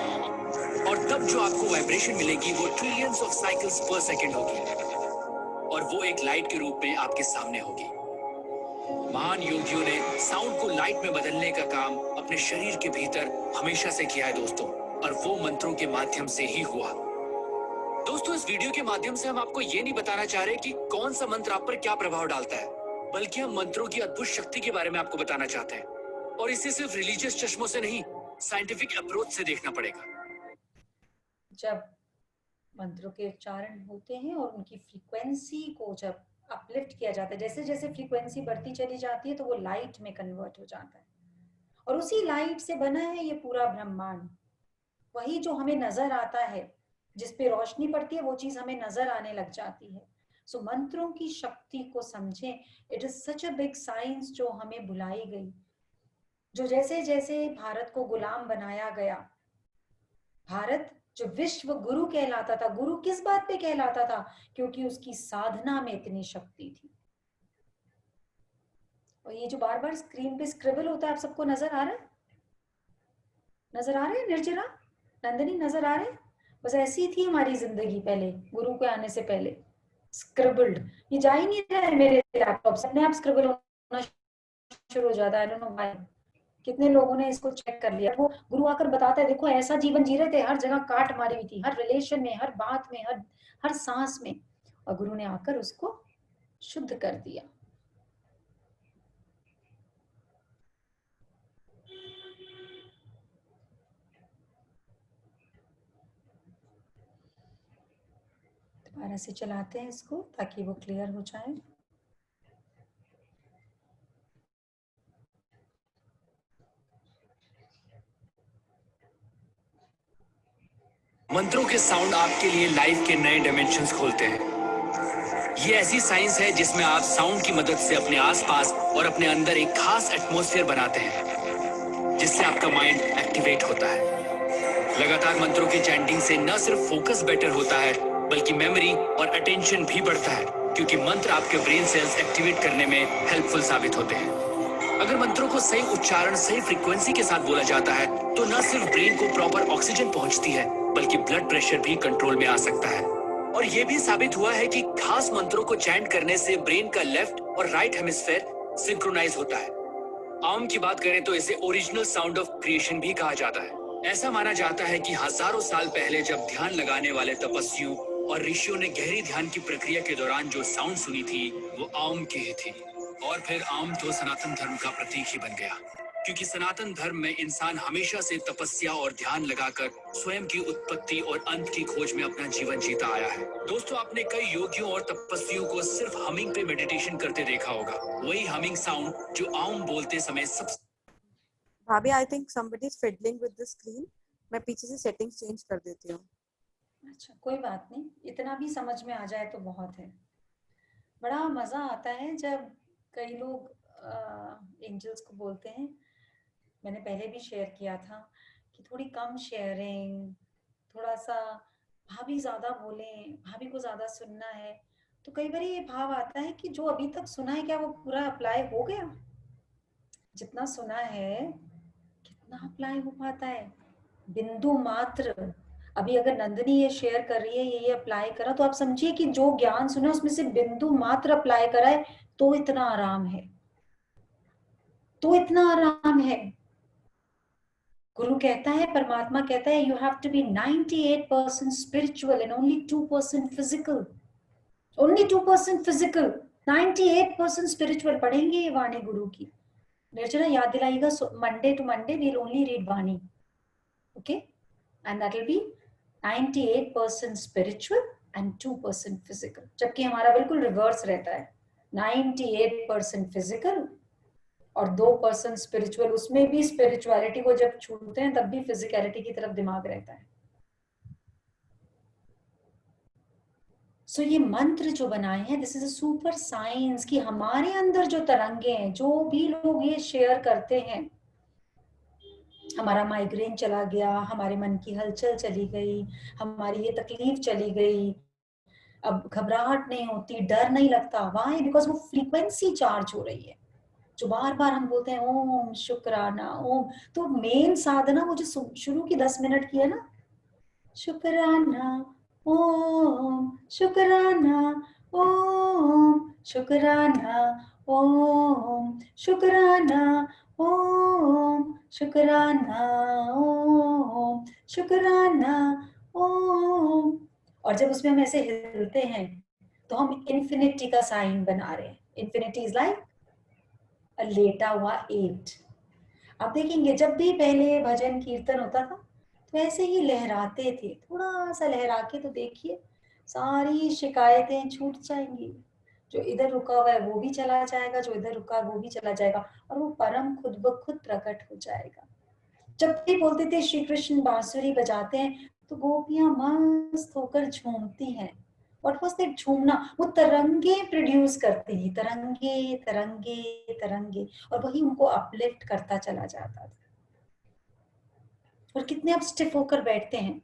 और तब जो आपको वाइब्रेशन मिलेगी वो ट्रिलियंस ऑफ साइकिल्स पर सेकंड होगी, और वो एक लाइट के रूप में आपके सामने होगी। महान योगियों ने साउंड को लाइट में बदलने का काम अपने शरीर के भीतर हमेशा से किया है दोस्तों, और वो मंत्रों के माध्यम से ही हुआ। दोस्तों, इस वीडियो के माध्यम से हम आपको ये नहीं बताना चाह रहे कि कौन सा मंत्र आप पर क्या प्रभाव डालता है, बल्कि हम मंत्रों की अद्भुत शक्ति के बारे में आपको बताना चाहते हैं। और इसे सिर्फ रिलीजियस चश्मों से नहीं, साइंटिफिक अप्रोच से देखना पड़ेगा। जब मंत्रों के उच्चारण होते हैं और उनकी फ्रीक्वेंसी को जब अपलिफ्ट किया जाता है, जैसे जैसे फ्रीक्वेंसी बढ़ती चली जाती है तो वो लाइट में कन्वर्ट हो जाता है, और उसी लाइट से बना है ये पूरा ब्रह्मांड। वही जो हमें नजर आता है, जिस पे रोशनी पड़ती है वो चीज हमें नजर आने लग जाती है। सो मंत्रों की शक्ति को समझें। It is such a big science जो हमें भुलाई गई। जो जैसे जैसे भारत को गुलाम बनाया गया, भारत जो विश्व गुरु कहलाता था, गुरु किस बात पे कहलाता था? क्योंकि उसकी साधना में इतनी शक्ति थी। और ये जो बार बार स्क्रीन पे स्क्रिबल होता है, आप सबको नजर आ रहा है? नजर आ रहे हैं निर्जरा, नंदिनी, नजर आ रहे हैं? बस ऐसी थी हमारी जिंदगी पहले, गुरु के आने से पहले, स्क्रिबल्ड। ये जा ही नहीं रहा है मेरे लैपटॉप से, अपने आप स्क्रिबल होना शुरू हो जाता है। I don't know why. कितने लोगों ने इसको चेक कर लिया। वो गुरु आकर बताता है, देखो ऐसा जीवन जी रहे थे, हर जगह काट मारी हुई थी, हर रिलेशन में, हर बात में, हर सांस में, और गुरु ने आकर उसको शुद्ध कर दिया। दोबारा से चलाते हैं इसको ताकि वो क्लियर हो जाए। मंत्रों के साउंड आपके लिए लाइफ के नए डायमेंशंस खोलते हैं। ये ऐसी साइंस है जिसमें आप साउंड की मदद से अपने आसपास और अपने अंदर एक खास एटमॉस्फेयर बनाते हैं, जिससे आपका माइंड एक्टिवेट होता है। लगातार मंत्रों की चैंटिंग से न सिर्फ फोकस बेटर होता है, बल्कि मेमोरी और अटेंशन भी बढ़ता है, क्योंकि मंत्र आपके ब्रेन सेल्स एक्टिवेट करने में हेल्पफुल साबित होते हैं। अगर मंत्रों को सही उच्चारण, सही फ्रीक्वेंसी के साथ बोला जाता है, तो न सिर्फ ब्रेन को प्रॉपर ऑक्सीजन पहुंचती है, बल्कि ब्लड प्रेशर भी कंट्रोल में आ सकता है। और यह भी साबित हुआ है कि खास मंत्रों को चैंट करने से ब्रेन का लेफ्ट और राइट हेमिस्फेयर सिंक्रोनाइज होता है। आम की बात करें तो इसे ओरिजिनल साउंड ऑफ क्रिएशन भी कहा जाता है। ऐसा माना जाता है कि हजारों साल पहले जब ध्यान लगाने वाले तपस्वियों और ऋषियों ने गहरी ध्यान की प्रक्रिया के दौरान जो साउंड सुनी थी, वो आम की ही थी। और फिर आम तो सनातन धर्म का प्रतीक ही बन गया, क्योंकि सनातन धर्म में इंसान हमेशा से तपस्या और ध्यान लगाकर स्वयं की उत्पत्ति और अंत की खोज में अपना जीवन जीता आया है। दोस्तों, आपने कई योगियों और तपस्वियों को सिर्फ हमिंग पे मेडिटेशन करते देखा होगा, वही हमिंग साउंड जो आम बोलते समय सबसे। भाभी, I think somebody is fiddling with the screen. मैं पीछे से सेटिंग्स चेंज कर देती हूँ। अच्छा, कोई बात नहीं, इतना भी समझ में आ जाए तो बहुत है। बड़ा मजा आता है जब कई लोग एंजल्स को बोलते हैं, मैंने पहले भी शेयर किया था कि थोड़ी कम शेयरिंग, थोड़ा सा भाभी ज्यादा बोलें, भाभी को ज्यादा सुनना है। तो कई बार ये भाव आता है कि जो अभी तक सुना है क्या वो पूरा अप्लाई हो गया? जितना सुना है कितना अप्लाई हो पाता है? बिंदु मात्र। अभी अगर नंदिनी ये शेयर कर रही है, ये अप्लाई करा, तो आप समझिए कि जो ज्ञान सुना उसमें से बिंदु मात्र अप्लाई करा है, तो इतना आराम है, तो इतना आराम है। गुरु कहता है, परमात्मा कहता है, you have to be 98% spiritual and only 2% physical. Only 2% physical, 98% spiritual. पढ़ेंगे ये वाणी गुरु की। निर्जना याद दिलाइएगा, Monday to Monday will only read वाणी, okay? And that will be 98% spiritual and 2% physical, जबकि हमारा बिल्कुल रिवर्स रहता है, 98% physical और 2% spiritual। उसमें भी स्पिरिचुअलिटी को जब छूते हैं तब भी फिजिकलिटी की तरफ दिमाग रहता है। सो ये मंत्र जो बनाए हैं, this is a super science कि हमारे अंदर जो तरंगे हैं, जो भी लोग ये शेयर करते हैं, हमारा माइग्रेन चला गया, हमारे मन की हलचल चली गई, हमारी ये तकलीफ चली गई, अब घबराहट नहीं होती, डर नहीं लगता। व्हाई? बिकॉज वो फ्रीक्वेंसी चार्ज हो रही है। जो बार बार हम बोलते हैं ओम शुक्राना ओम, तो मेन साधना वो जो शुरू की 10 मिनट की है ना, शुक्राना ओम शुक्राना ओम शुक्राना ओम शुक्राना ओम शुक्राना ओम शुक्राना ओम। और जब उसमें हम ऐसे हिलते हैं तो हम इन्फिनिटी का साइन बना रहे हैं। इन्फिनिटी इज लाइक अ लेटा हुआ 8। आप देखेंगे जब भी पहले भजन कीर्तन होता था तो ऐसे ही लहराते थे, थोड़ा सा लहरा के तो देखिए सारी शिकायतें छूट जाएंगी। जो इधर रुका हुआ है वो भी चला जाएगा, जो इधर रुका है वो भी चला जाएगा, और वो परम खुद ब खुद प्रकट हो जाएगा। जब भी बोलते थे श्री कृष्ण बांसुरी बजाते हैं तो गोपियां मस्त होकर झूमती हैं। व्हाट वाज दैट झूमना? वो तरंगे प्रोड्यूस करती है, तरंगे तरंगे तरंगे, और वही उनको अपलिफ्ट करता चला जाता था। और कितने अब स्टिफ होकर बैठते हैं।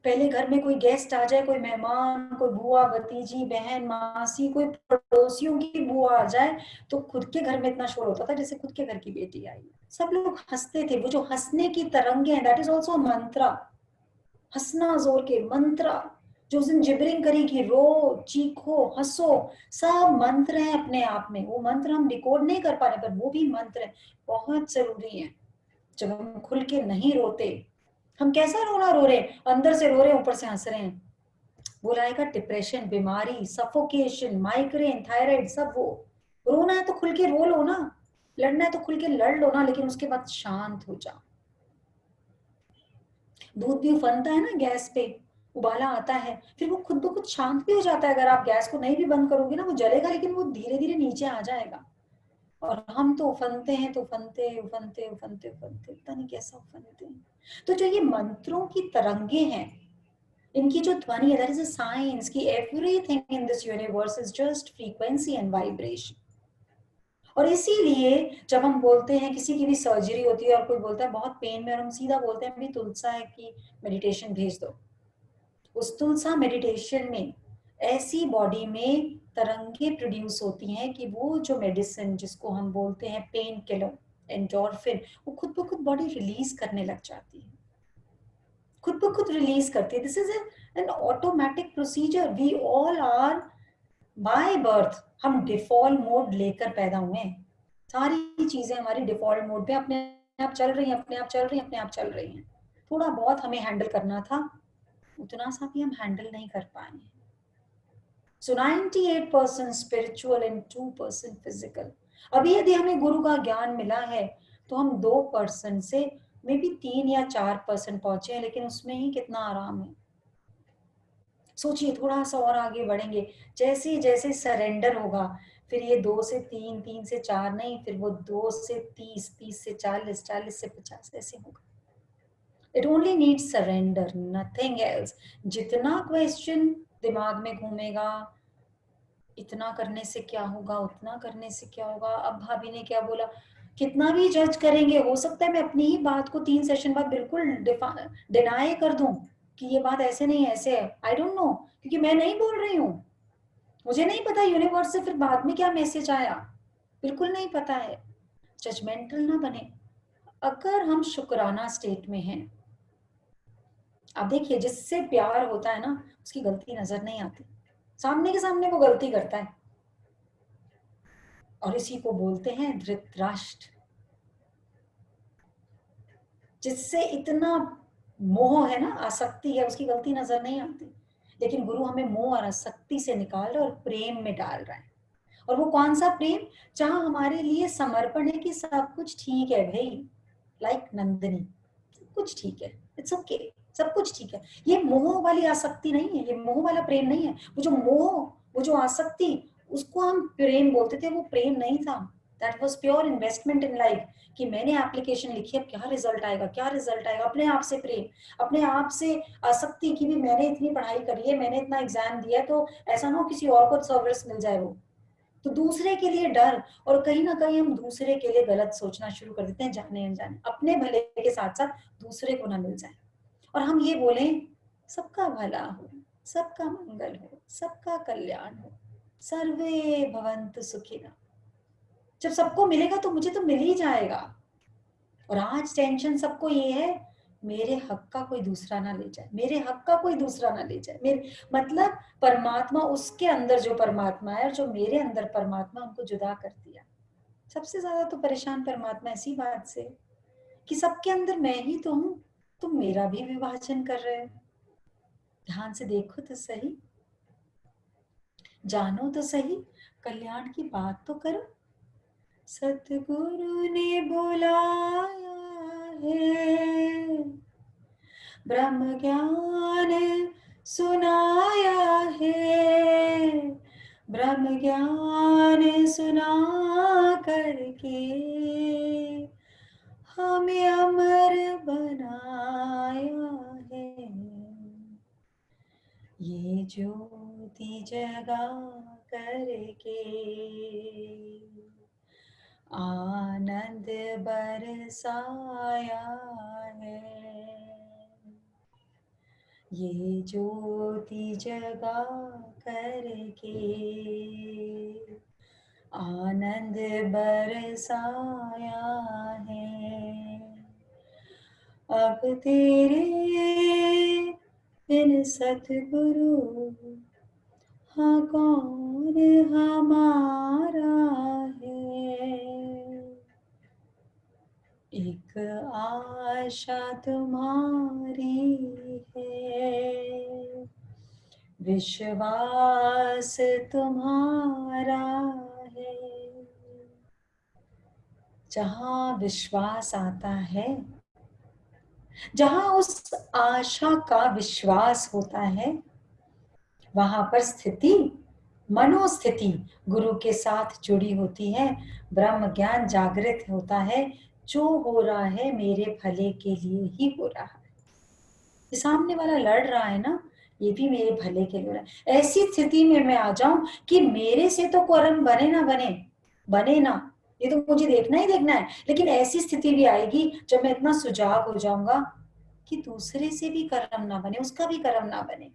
पहले घर में कोई गेस्ट आ जाए, कोई मेहमान, कोई बुआ, भतीजी, बहन, मासी, कोई पड़ोसियों की बुआ आ जाए तो खुद के घर में इतना शोर होता था जैसे खुद के घर की बेटी आई। सब लोग हंसते थे। वो जो हंसने की तरंगे हैं, दैट इज ऑल्सो मंत्रा। हंसना जोर के मंत्रा। जो उस दिन जिबरिंग करेगी, रो, चीखो, हंसो, सब मंत्र हैं अपने आप में। वो मंत्र हम डिकोड नहीं कर पा रहे, पर वो भी मंत्र है, बहुत जरूरी है। जब हम खुल के नहीं रोते, हम कैसा रोना रो रहे हैं, अंदर से रो रहे हैं, ऊपर से हंस रहे हैं, वो लाएगा डिप्रेशन, बीमारी, सफोकेशन, माइग्रेन, थायराइड, सब। वो रोना है तो खुल के रो लो ना, लड़ना है तो खुल के लड़ लो ना, लेकिन उसके बाद शांत हो जाओ। दूध भी उफनता है ना गैस पे, उबाला आता है, फिर वो खुद ब खुद शांत भी हो जाता है। अगर आप गैस को नहीं भी बंद करोगे ना, वो जलेगा लेकिन वो धीरे धीरे नीचे आ जाएगा। और हम तो उफनते हैं, तो उफनते उफनते उफनते उफनते, पता नहीं कैसा उफनते हैं। तो जो ये मंत्रों की तरंगे हैं, इनकी जो ध्वनि है, दैट इज अ साइंस कि everything in this universe is just frequency and vibration. और इसीलिए जब हम बोलते हैं, किसी की भी सर्जरी होती है और कोई बोलता है बहुत पेन में, और हम सीधा बोलते हैं भी तुलसा है कि मेडिटेशन भेज दो, उस तुलसा मेडिटेशन में ऐसी बॉडी में तरंगे प्रोड्यूस होती हैं कि वो जो मेडिसिन जिसको हम बोलते हैं पेन किलर, एंडोर्फिन, वो खुद ब खुद बॉडी रिलीज करने लग जाती है, खुद ब खुद रिलीज करती है। This is an automatic procedure. We all are by birth, हम डिफॉल्ट मोड लेकर पैदा हुए हैं। सारी चीजें हमारी डिफॉल्ट मोड पे अपने आप चल रही हैं, अपने आप चल रही हैं, अपने आप चल रही हैं। थोड़ा बहुत हमें हैंडल करना था, उतना सा भी हम हैंडल नहीं कर पाए। सो 98% स्पिरिचुअल एंड 2% फिजिकल। अभी यदि हमें गुरु का ज्ञान मिला है तो हम 2% से मे बी 3 या 4% पहुंचे हैं, लेकिन उसमें ही कितना आराम है। सोचिए, थोड़ा सा और आगे बढ़ेंगे, जैसे जैसे सरेंडर होगा, फिर ये 2 से 3, 3 से 4 नहीं, फिर वो 2 से 30, 30 से 40, 40 से 50 ऐसे होगा। It only needs surrender, nothing else. जितना क्वेश्चन दिमाग में घूमेगा, इतना करने से क्या होगा, उतना करने से क्या होगा, अब भाभी ने क्या बोला, कितना भी जज करेंगे, हो सकता है मैं अपनी ही बात को 3 सेशन बाद बिल्कुल डिनाई कर दूं कि ये बात ऐसे नहीं ऐसे है। आई डोंट नो, क्योंकि मैं नहीं बोल रही हूँ, मुझे नहीं पता यूनिवर्स से फिर बाद में क्या मैसेज आया, बिल्कुल नहीं पता है। जजमेंटल ना बने। अगर हम शुक्राना स्टेट में हैं, आप देखिए जिससे प्यार होता है ना, उसकी गलती नजर नहीं आती, सामने के सामने वो गलती करता है, और इसी को बोलते हैं धृतराष्ट्र। जिससे इतना मोह है ना, आसक्ति है, उसकी गलती नजर नहीं आती, लेकिन गुरु हमें मोह और आसक्ति से निकाल रहा है और प्रेम में डाल रहा है। और वो कौन सा प्रेम, जहां हमारे लिए समर्पण है कि सब कुछ ठीक है भाई, लाइक नंदिनी, सब कुछ ठीक है, इट्स ओके, सब कुछ ठीक है। ये मोह वाली आसक्ति नहीं है, ये मोह वाला प्रेम नहीं है। वो जो मोह, वो जो आसक्ति, उसको हम प्रेम बोलते थे, वो प्रेम नहीं था। That was pure investment in life, कि मैंने एप्लीकेशन लिखी, अब क्या रिजल्ट आएगा, क्या रिजल्ट आएगा, अपने आप से प्रेम, अपने आप से आसक्ति की भी मैंने इतनी पढ़ाई करी है, मैंने इतना एग्जाम दिया है, तो ऐसा ना हो किसी और को सर्विस मिल जाए वो, तो दूसरे के लिए डर, और कहीं ना कहीं हम दूसरे के लिए गलत सोचना शुरू कर देते हैं, जाने अनजाने, अपने भले के साथ साथ दूसरे को ना मिल जाए। और हम ये बोलें सबका भला हो, सबका मंगल हो, सबका कल्याण हो, सर्वे भवन्तु सुखिनः। जब सबको मिलेगा तो मुझे तो मिल ही जाएगा। और आज टेंशन सबको ये है, मेरे हक का कोई दूसरा ना ले जाए, मेरे हक का कोई दूसरा ना ले जाए। मेरे मतलब परमात्मा, उसके अंदर जो परमात्मा है और जो मेरे अंदर परमात्मा, उनको जुदा कर दिया। सबसे ज्यादा तो परेशान परमात्मा इसी बात से कि सबके अंदर मैं ही तो हूँ, तुम मेरा भी विभाजन कर रहे हो। ध्यान से देखो तो सही, जानो तो सही, कल्याण की बात तो करो। सतगुरु ने बुलाया है, ब्रह्म ज्ञान सुनाया है, ब्रह्म ज्ञान सुना करके हमें अमर बनाया है। ये ज्योति जगा करके आनंद बरसाया है। ये ज्योति जगा करके आनंद बरसाया है। अब तेरे बिन सतगुरु हाँ कौन हमारा है। एक आशा तुम्हारी है, विश्वास तुम्हारा है। जहां विश्वास आता है, जहां उस आशा का विश्वास होता है, वहां पर स्थिति मनोस्थिति गुरु के साथ जुड़ी होती है, ब्रह्म ज्ञान जागृत होता है, जो हो रहा है मेरे भले के लिए ही हो रहा है। ये सामने वाला लड़ रहा है ना, ये भी मेरे भले के लिए हो रहा है। ऐसी स्थिति में मैं आ जाऊं कि मेरे से तो कर्म बने ना बने ना, ये तो मुझे देखना ही देखना है, लेकिन ऐसी स्थिति भी आएगी जब मैं इतना सुजाग हो जाऊंगा कि दूसरे से भी कर्म ना बने, उसका भी कर्म ना बने।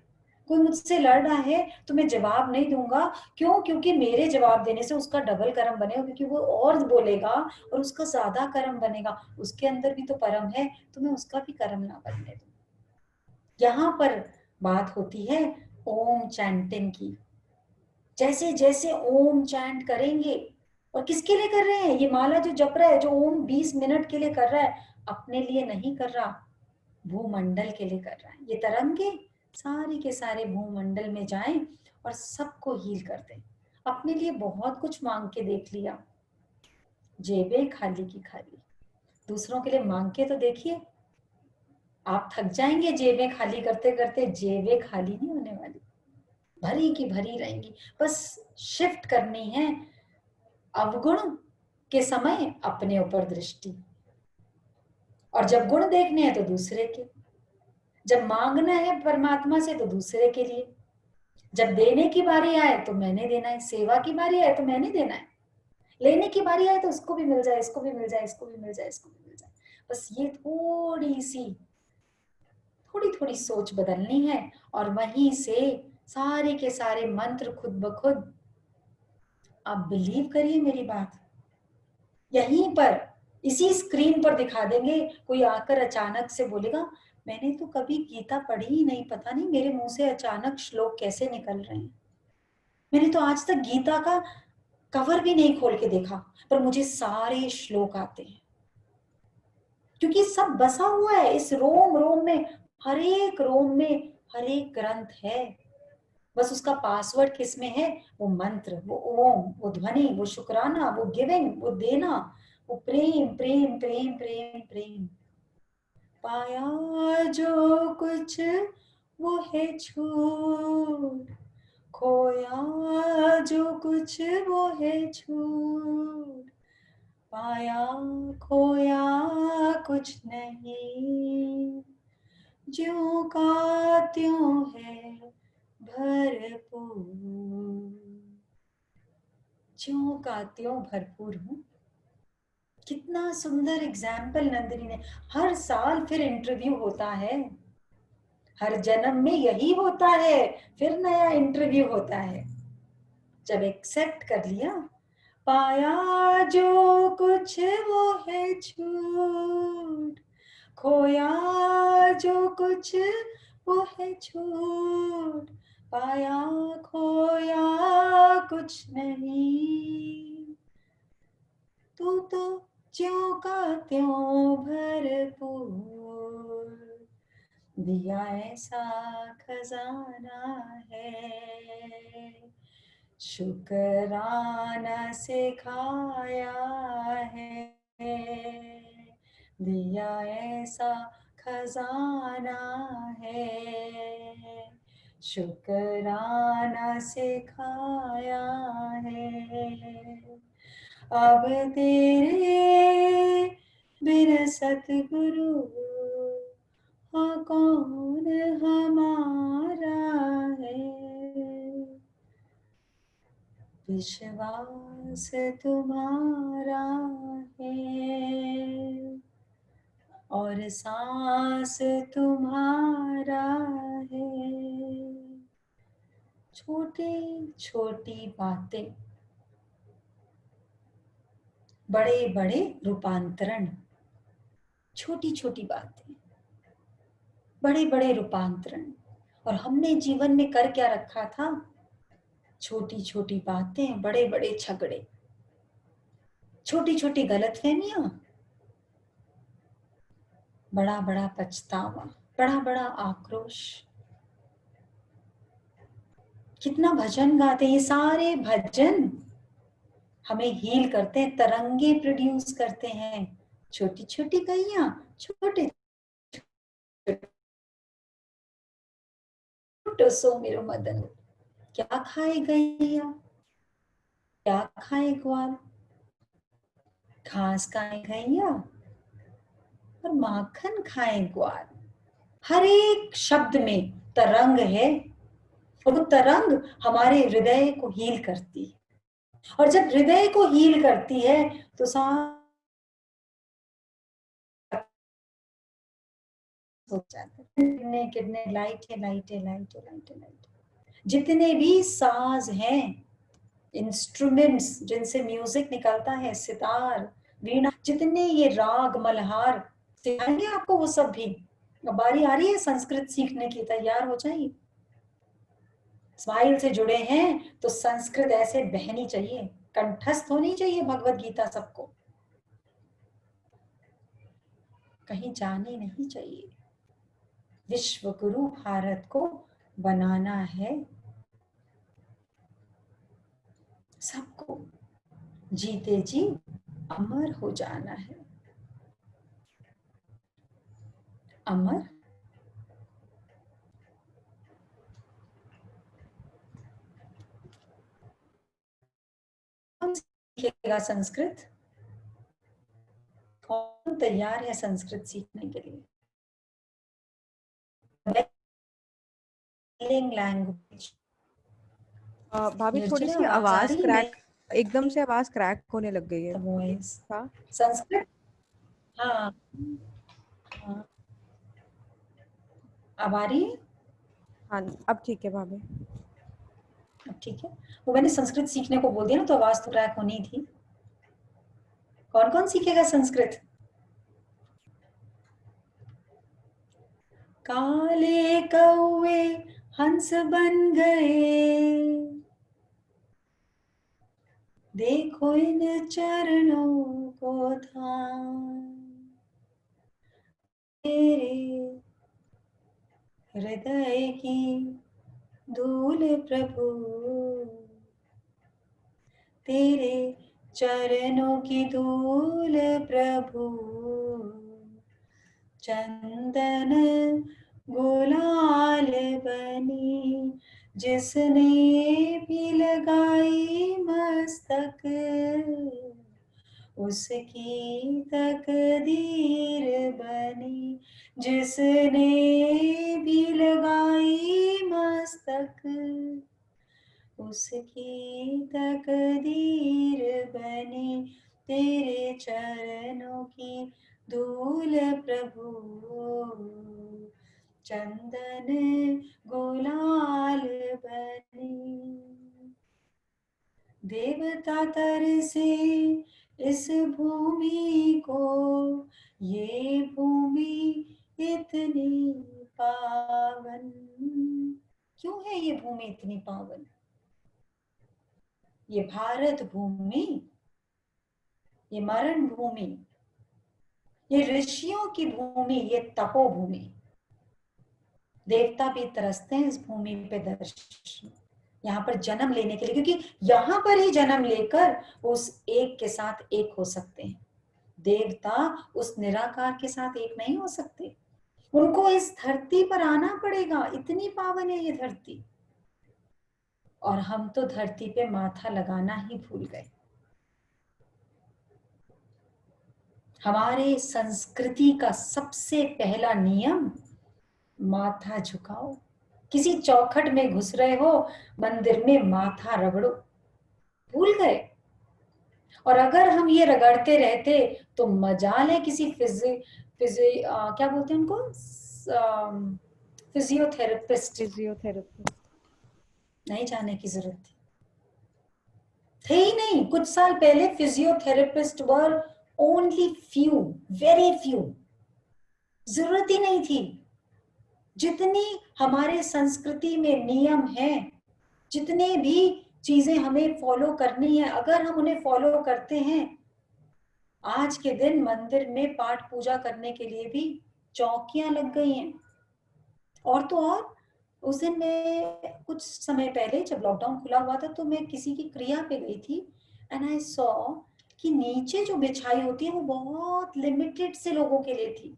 कोई मुझसे लड़ रहा है तो मैं जवाब नहीं दूंगा, क्यों? क्योंकि मेरे जवाब देने से उसका डबल कर्म बनेगा, क्योंकि वो और बोलेगा और उसका ज्यादा कर्म बनेगा। उसके अंदर भी तो परम है, तो मैं उसका भी कर्म ना बनने दूं। यहाँ पर बात होती है ओम चैंटिंग की। जैसे जैसे ओम चैंट करेंगे, और किसके लिए कर रहे हैं? ये माला जो जप रहा है, जो ओम 20 मिनट के लिए कर रहा है, अपने लिए नहीं कर रहा, भूमंडल के लिए कर रहा है। ये तरंगे सारे के सारे भूमंडल में जाएं और सबको हील कर दें। अपने लिए बहुत कुछ मांग के देख लिया, जेबें खाली की खाली। दूसरों के लिए मांग के तो देखिए, आप थक जाएंगे जेबें खाली करते करते, जेबें खाली नहीं होने वाली, भरी की भरी रहेंगी। बस शिफ्ट करनी है अवगुण के समय अपने ऊपर दृष्टि, और जब गुण देखने हैं तो दूसरे के, जब मांगना है परमात्मा से तो दूसरे के लिए, जब देने की बारी आए तो मैंने देना है, सेवा की बारी आए तो मैंने देना है, लेने की बारी आए तो उसको भी मिल जाए, इसको भी मिल जाए, इसको भी मिल जाए, इसको भी मिल जाए। बस ये थोड़ी थोड़ी सोच बदलनी है, और वहीं से सारे के सारे मंत्र खुद ब खुद, आप बिलीव करिए मेरी बात, यहीं पर इसी स्क्रीन पर दिखा देंगे। कोई आकर अचानक से बोलेगा मैंने तो कभी गीता पढ़ी ही नहीं, पता नहीं मेरे मुंह से अचानक श्लोक कैसे निकल रहे हैं, मैंने तो आज तक गीता का कवर भी नहीं खोल के देखा, पर मुझे सारे श्लोक आते हैं, क्योंकि सब बसा हुआ है इस रोम रोम में, हर एक रोम में हर एक ग्रंथ है। बस उसका पासवर्ड किसमें है? वो मंत्र, वो ओम, वो ध्वनि, वो शुक्राना, वो गिविंग, वो देना, वो प्रेम प्रेम प्रेम प्रेम प्रेम। पाया जो कुछ वो है छूट, खोया जो कुछ वो है छूट, पाया खोया कुछ नहीं, ज्यों का त्यों है भरपूर, ज्यों का त्यों भरपूर हूँ। कितना सुंदर एग्जाम्पल नंदिनी ने। हर साल फिर इंटरव्यू होता है, हर जन्म में यही होता है, फिर नया इंटरव्यू होता है। जब एक्सेप्ट कर लिया, पाया जो कुछ वो है छूट, खोया जो कुछ वो है छूट, पाया खोया कुछ नहीं, तू तो ज्यों का त्यों भरपूर, दिया ऐसा खजाना है, शुक्राना सिखाया है, दिया ऐसा खजाना है, शुक्राना सिखाया है। अब तेरे बिन सतगुरु हाँ कौन हमारा है, विश्वास तुम्हारा है और सांस तुम्हारा है। छोटी छोटी बातें, बड़े बड़े रूपांतरण, छोटी छोटी बातें, बड़े बड़े रूपांतरण। और हमने जीवन में कर क्या रखा था? छोटी छोटी बातें, बड़े बड़े झगड़े, छोटी छोटी गलतफहमियां, बड़ा बड़ा पछतावा, बड़ा बड़ा आक्रोश। कितना भजन गाते, ये सारे भजन हमें हील करते हैं, तरंगे प्रोड्यूस करते हैं। छोटी छोटी कहियां, छोटे सो मेरो मदन, क्या खाए गैया, क्या खाए ग्वाल, घास खाए गैया और माखन खाए ग्वाल। हर एक शब्द में तरंग है और वो तरंग हमारे हृदय को हील करती है, और जब हृदय को हील करती है तो हो जाता है। कितने लाइट है, लाइट है, लाइट है, लाइट है, लाइट है। जितने भी साज हैं, इंस्ट्रूमेंट्स जिनसे म्यूजिक निकलता है, सितार, वीणा, जितने ये राग मल्हार, सिखाएंगे आपको वो सब भी। बारी आ रही है संस्कृत सीखने की, तैयार हो जाइए। स्माइल से जुड़े हैं तो संस्कृत ऐसे बहनी चाहिए, कंठस्थ होनी चाहिए भगवत गीता सबको, कहीं जानी नहीं चाहिए। विश्व गुरु भारत को बनाना है सबको, जीते जी अमर हो जाना है। अमर कौन सीखेगा संस्कृत? कौन तैयार है संस्कृत सीखने के लिए? लैंग्वेज। भाभी थोड़ी सी आवाज क्रैक, एकदम से आवाज क्रैक होने लग गई है। वॉइस हाँ संस्कृत, हाँ हाँ, अब आ रही है? हाँ अब ठीक है भाभी। अब ठीक है। वो मैंने संस्कृत सीखने को बोल दिया ना, तो आवाज तो क्रैक होनी थी। कौन कौन सीखेगा संस्कृत? काले कौवे हंस बन गए, देखो इन चरणों को थाम, तेरे हृदय की धूल प्रभु, तेरे चरणों की धूल प्रभु, चंदन गुलाल बनी जिसने भी लगाई मस्तक, उसकी तकदीर बनी जिसने भी लगाई मस्तक, उसकी तकदीर बनी तेरे चरणों की धूल प्रभु, चंदन गुलाल बनी। देवता तरसे इस भूमि को, ये भूमि इतनी पावन, क्यों है ये भूमि इतनी पावन? ये भारत भूमि, ये मरण भूमि, ये ऋषियों की भूमि, ये तपोभूमि। देवता भी तरसते हैं इस भूमि पे दर्शन, यहाँ पर जन्म लेने के लिए, क्योंकि यहाँ पर ही जन्म लेकर उस एक के साथ एक हो सकते हैं। देवता उस निराकार के साथ एक नहीं हो सकते, उनको इस धरती पर आना पड़ेगा। इतनी पावन है ये धरती, और हम तो धरती पे माथा लगाना ही भूल गए। हमारे संस्कृति का सबसे पहला नियम, माथा झुकाओ। किसी चौखट में घुस रहे हो, मंदिर में माथा रगड़ो, भूल गए। और अगर हम ये रगड़ते रहते तो मजाल है किसी क्या बोलते हैं उनको, फिजियोथेरेपिस्ट नहीं जाने की जरूरत थी, थे ही नहीं। कुछ साल पहले physiotherapist were only few, very few, जरूरत ही नहीं थी। जितनी हमारे संस्कृति में नियम हैं, जितने भी चीजें हमें फॉलो करनी है, अगर हम उन्हें फॉलो करते हैं, आज के दिन मंदिर में पाठ पूजा करने के लिए भी चौकियां लग गई हैं। और तो और, उस दिन मैं कुछ समय पहले जब लॉकडाउन खुला हुआ था तो मैं किसी की क्रिया पे गई थी, एंड आई सॉ कि नीचे जो बिछाई होती है वो बहुत लिमिटेड से लोगों के लिए थी,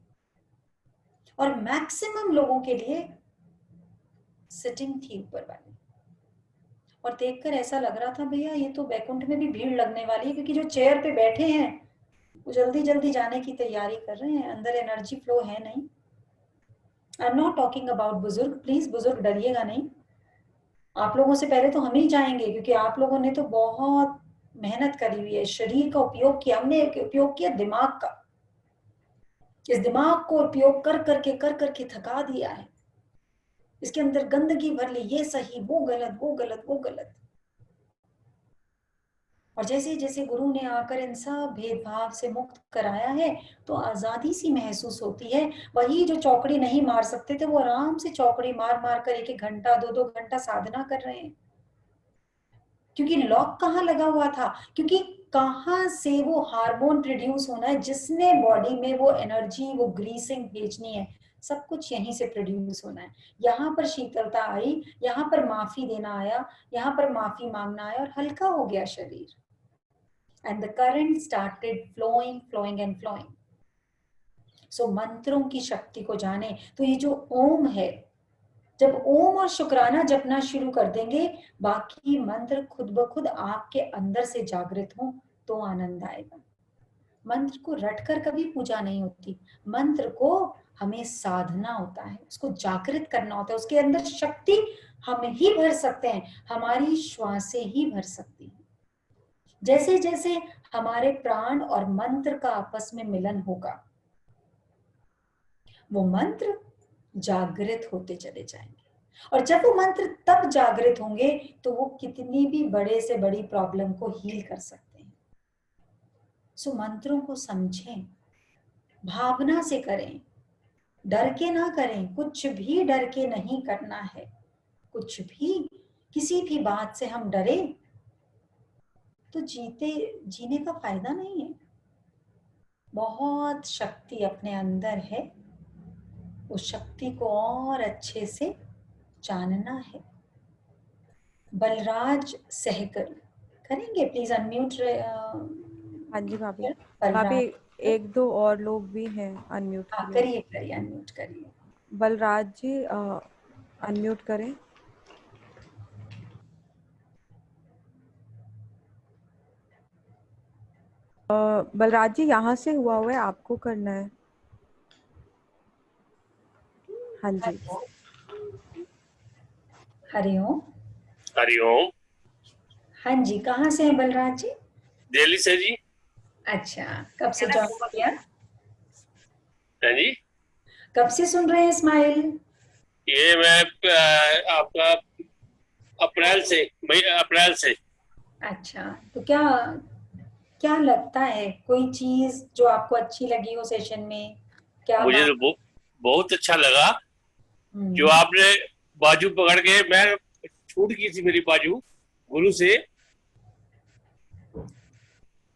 और मैक्सिमम लोगों के लिए सिटिंग थी ऊपर वाली। और देखकर ऐसा लग रहा था भैया ये तो बैकुंठ में भी भीड़ लगने वाली है, क्योंकि जो चेयर पे बैठे हैं वो जल्दी जल्दी जाने की तैयारी कर रहे हैं, अंदर एनर्जी फ्लो है नहीं। I am not talking about बुजुर्ग, प्लीज बुजुर्ग डरिएगा नहीं, आप लोगों से पहले तो हम ही जाएंगे, क्योंकि आप लोगों ने तो बहुत मेहनत करी हुई है, शरीर का उपयोग किया, हमने उपयोग किया दिमाग का, इस दिमाग को उपयोग कर करके थका दिया है, इसके अंदर गंदगी भर ली, ये सही वो गलत वो गलत वो गलत। और जैसे जैसे गुरु ने आकर इन सब भेदभाव से मुक्त कराया है तो आजादी सी महसूस होती है। वही जो चौकड़ी नहीं मार सकते थे वो आराम से चौकड़ी मार मार कर 1-1 घंटा 2-2 घंटा साधना कर रहे हैं। क्योंकि लॉक कहाँ लगा हुआ था, क्योंकि कहाँ से वो हार्मोन प्रोड्यूस होना है जिसने बॉडी में वो एनर्जी वो ग्रीसिंग भेजनी है, सब कुछ यहीं से प्रोड्यूस होना है। यहाँ पर शीतलता आई, यहाँ पर माफी देना आया, यहाँ पर माफी मांगना आया और हल्का हो गया शरीर। And the current started flowing, flowing and flowing. So मंत्रों की शक्ति को जाने तो ये जो ओम है, जब ओम और शुक्राना जपना शुरू कर देंगे बाकी मंत्र खुद ब खुद आपके अंदर से जागृत हो तो आनंद आएगा। मंत्र को रटकर कभी पूजा नहीं होती, मंत्र को हमें साधना होता है, उसको जागृत करना होता है, उसके अंदर शक्ति हम ही भर सकते हैं, हमारी श्वासें ही भर सकती हैं। जैसे जैसे हमारे प्राण और मंत्र का आपस में मिलन होगा वो मंत्र जागृत होते चले जाएंगे, और जब वो मंत्र तब जागृत होंगे तो वो कितनी भी बड़े से बड़ी प्रॉब्लम को हील कर सकते हैं। सो मंत्रों को समझें, भावना से करें, डर के ना करें, कुछ भी डर के नहीं करना है, कुछ भी किसी भी बात से हम डरे तो जीने का फायदा नहीं है। बहुत शक्ति अपने अंदर है, उस शक्ति को और अच्छे से जानना है। बलराज सहगल करेंगे प्लीज अनम्यूट। हाँ जी भाभी, भाभी 1-2 और लोग भी हैं अनम्यूट करिए करिए अनम्यूट करिए। बलराज जी अनम्यूट करें। बलराज जी यहाँ से हुआ है, आपको करना है। हाँ जी। हरिओम। हरिओम। हाँ जी, कहाँ से हैं बलराज जी? दिल्ली से जी। अच्छा, कब से ज्वाइन किया? हाँ जी, कब से सुन रहे हैं स्माइल? ये मैं आपका अप्रैल से। अच्छा, तो क्या लगता है, कोई चीज जो आपको अच्छी लगी हो सेशन में? क्या मुझे तो बहुत अच्छा लगा जो आपने बाजू पकड़ के, मैं छूट गई थी मेरी बाजू गुरु से।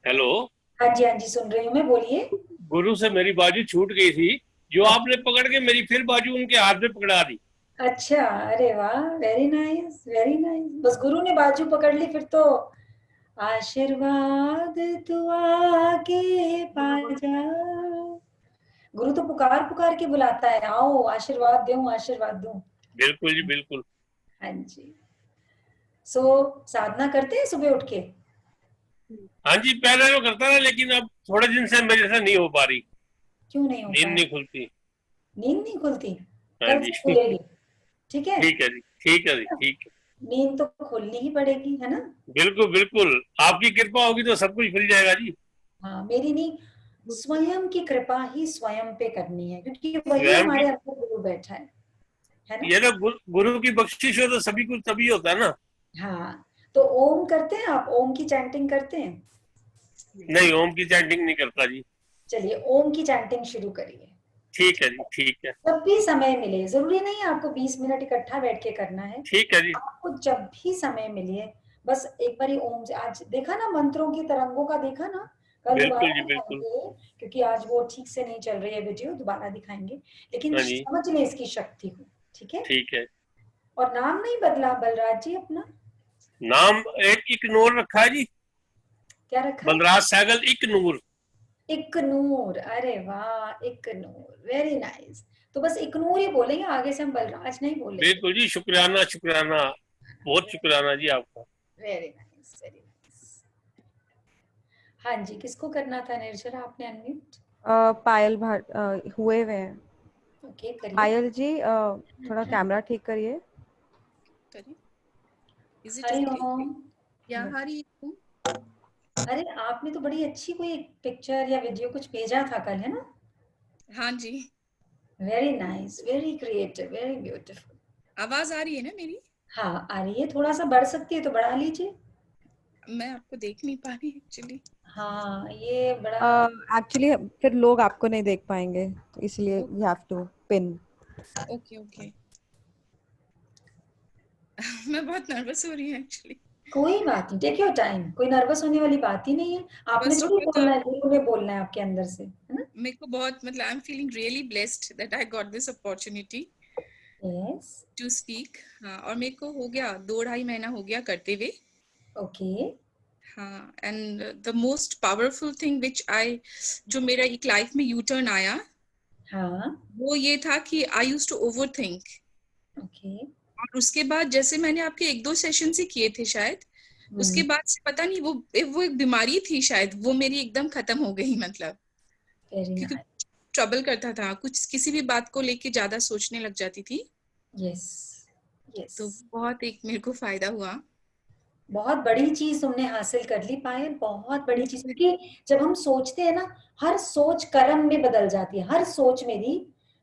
हेलो। हाँ जी सुन रही हूँ मैं, बोलिए। गुरु से मेरी बाजू छूट गई थी, जो आपने पकड़ के मेरी फिर बाजू उनके हाथ में पकड़ा दी। अच्छा, अरे वाह, वेरी नाइस वेरी नाइस। बस गुरु ने बाजू पकड़ ली फिर तो आशीर्वाद तू आके पा जा। गुरु तो पुकार के बुलाता है, आओ आशीर्वाद दूं आशीर्वाद दूं। बिल्कुल जी बिल्कुल। हाँ जी। सो साधना करते हैं सुबह उठ के? हाँ जी, पहले तो करता था, लेकिन अब थोड़े दिन से मेरे से नहीं हो पा रही। क्यों नहीं हो पा रही? नींद नहीं खुलती। नींद नहीं खुलती? हाँ जी। खुलेगी, ठीक है? ठीक है जी, ठीक है जी, ठीक है। नींद तो खोलनी ही पड़ेगी, है ना? बिल्कुल बिल्कुल, आपकी कृपा होगी तो सब कुछ खुल जाएगा जी। हाँ, मेरी नहीं, स्वयं की कृपा ही स्वयं पे करनी है, क्योंकि वही हमारे अंदर गुरु बैठा है ना? ये तो गुरु की बख्शिश हो तो सभी कुछ तभी होता है ना। हाँ, तो ओम करते हैं आप? ओम की चैंटिंग करते हैं? नहीं, ओम की चैंटिंग नहीं करता जी। चलिए ओम की चैंटिंग शुरू करिए। ठीक है जी, ठीक है। जब भी समय मिले, जरूरी नहीं है आपको 20 मिनट इकट्ठा बैठ के करना है। ठीक है जी। आपको जब भी समय मिले बस एक बार ओम से, आज देखा ना मंत्रों की तरंगों का, देखा ना? कल बिल्कुल जी बिल्कुल, क्योंकि आज वो ठीक से नहीं चल रही है वीडियो, दोबारा दिखाएंगे, लेकिन समझ लें इसकी शक्ति को, ठीक है? ठीक है। और नाम नहीं बदला बलराज जी अपना? नाम एक इकनूर रखा है जी। क्या रखा? बलराज सहगल इकनूर। इकनूर, अरे वाह, इकनूर, वेरी नाइस। तो बस इकनूर ही बोलेंगे, आगे से हम बलराज नहीं बोलेंगे। बिल्कुल जी, शुक्राना शुक्राना। बहुत शुक्राना जी आपका। Very nice, very nice. हाँ जी, किसको करना था निर्जरा? आपने अनम्यूट? पायल हुए हुए हैं। ओके, करिए। पायल जी थोड़ा कैमरा ठीक करिए। Is it Hari okay? Om. Yeah, Hari. अरे आपने तो बड़ी अच्छी कोई पिक्चर या वीडियो कुछ भेजा था कल, है ना? हाँ जी। Very nice, very creative, very beautiful. आवाज आ रही है ना मेरी? हाँ आ रही है, थोड़ा सा बढ़ सकती है तो बढ़ा लीजिए। मैं आपको देख नहीं पा रही एक्चुअली। हाँ ये बड़ा एक्चुअली फिर लोग आपको नहीं देख पाएंगे, तो इसलिए you have to pin. Okay okay. मैं बहुत नर्वस हो रही हूँ एक्चुअली। कोई बात नहीं, टेक योर टाइम, कोई नर्वस होने वाली बात ही नहीं है। आपने बस थोड़ी बहुत बोलना है, गुरु ने बोलना है आपके अंदर से, है ना? मेरे को बहुत मतलब I am feeling really blessed that I got this opportunity yes, to speak. हाँ, और मेरे को हो गया 2-2.5 महीना हो गया करते हुए। ओके। हाँ, and the most powerful thing which I, जो मेरा एक लाइफ में यू टर्न आया, हाँ, वो ये था कि I used to overthink. Okay. और उसके बाद जैसे मैंने आपके 1-2 सेशन से किए थे शायद, उसके बाद से पता नहीं वो एक बीमारी थी शायद, वो मेरी एकदम खत्म हो गई। मतलब वेरी क्योंकि नाइस। ट्रबल करता था, कुछ किसी भी बात को लेके ज्यादा सोचने लग जाती थी, यस, यस। तो बहुत एक मेरे को फायदा हुआ। बहुत बड़ी चीज तुमने हासिल कर ली पायल, बहुत बड़ी चीज। क्योंकि जब हम सोचते हैं ना, हर सोच कर्म में बदल जाती है। हर सोच मेरी,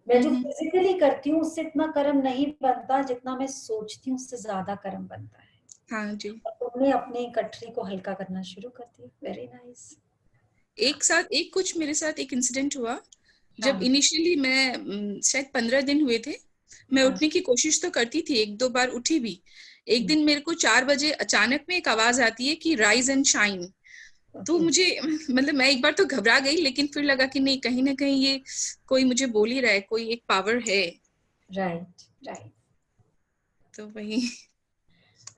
मैं जो फिजिकली करती हूँ उससे इतना कर्म नहीं बनता, जितना मैं सोचती हूँ उससे ज्यादा कर्म बनता है। हाँ जी। और तुमने अपनी कटरी को हल्का करना शुरू कर दिया। Very nice. कुछ मेरे साथ एक इंसिडेंट हुआ। जब हाँ, इनिशियली मैं शायद 15 दिन हुए थे, मैं हाँ, उठने की कोशिश तो करती थी, 1-2 बार उठी भी। एक दिन मेरे को 4 बजे अचानक में एक आवाज आती है कि राइज एंड शाइन। तो ओके। मुझे मतलब मैं एक बार तो घबरा गई, लेकिन फिर लगा कि नहीं, कहीं ना कहीं ये कोई मुझे बोल ही रहा है, कोई एक पावर है। Right, right. तो वही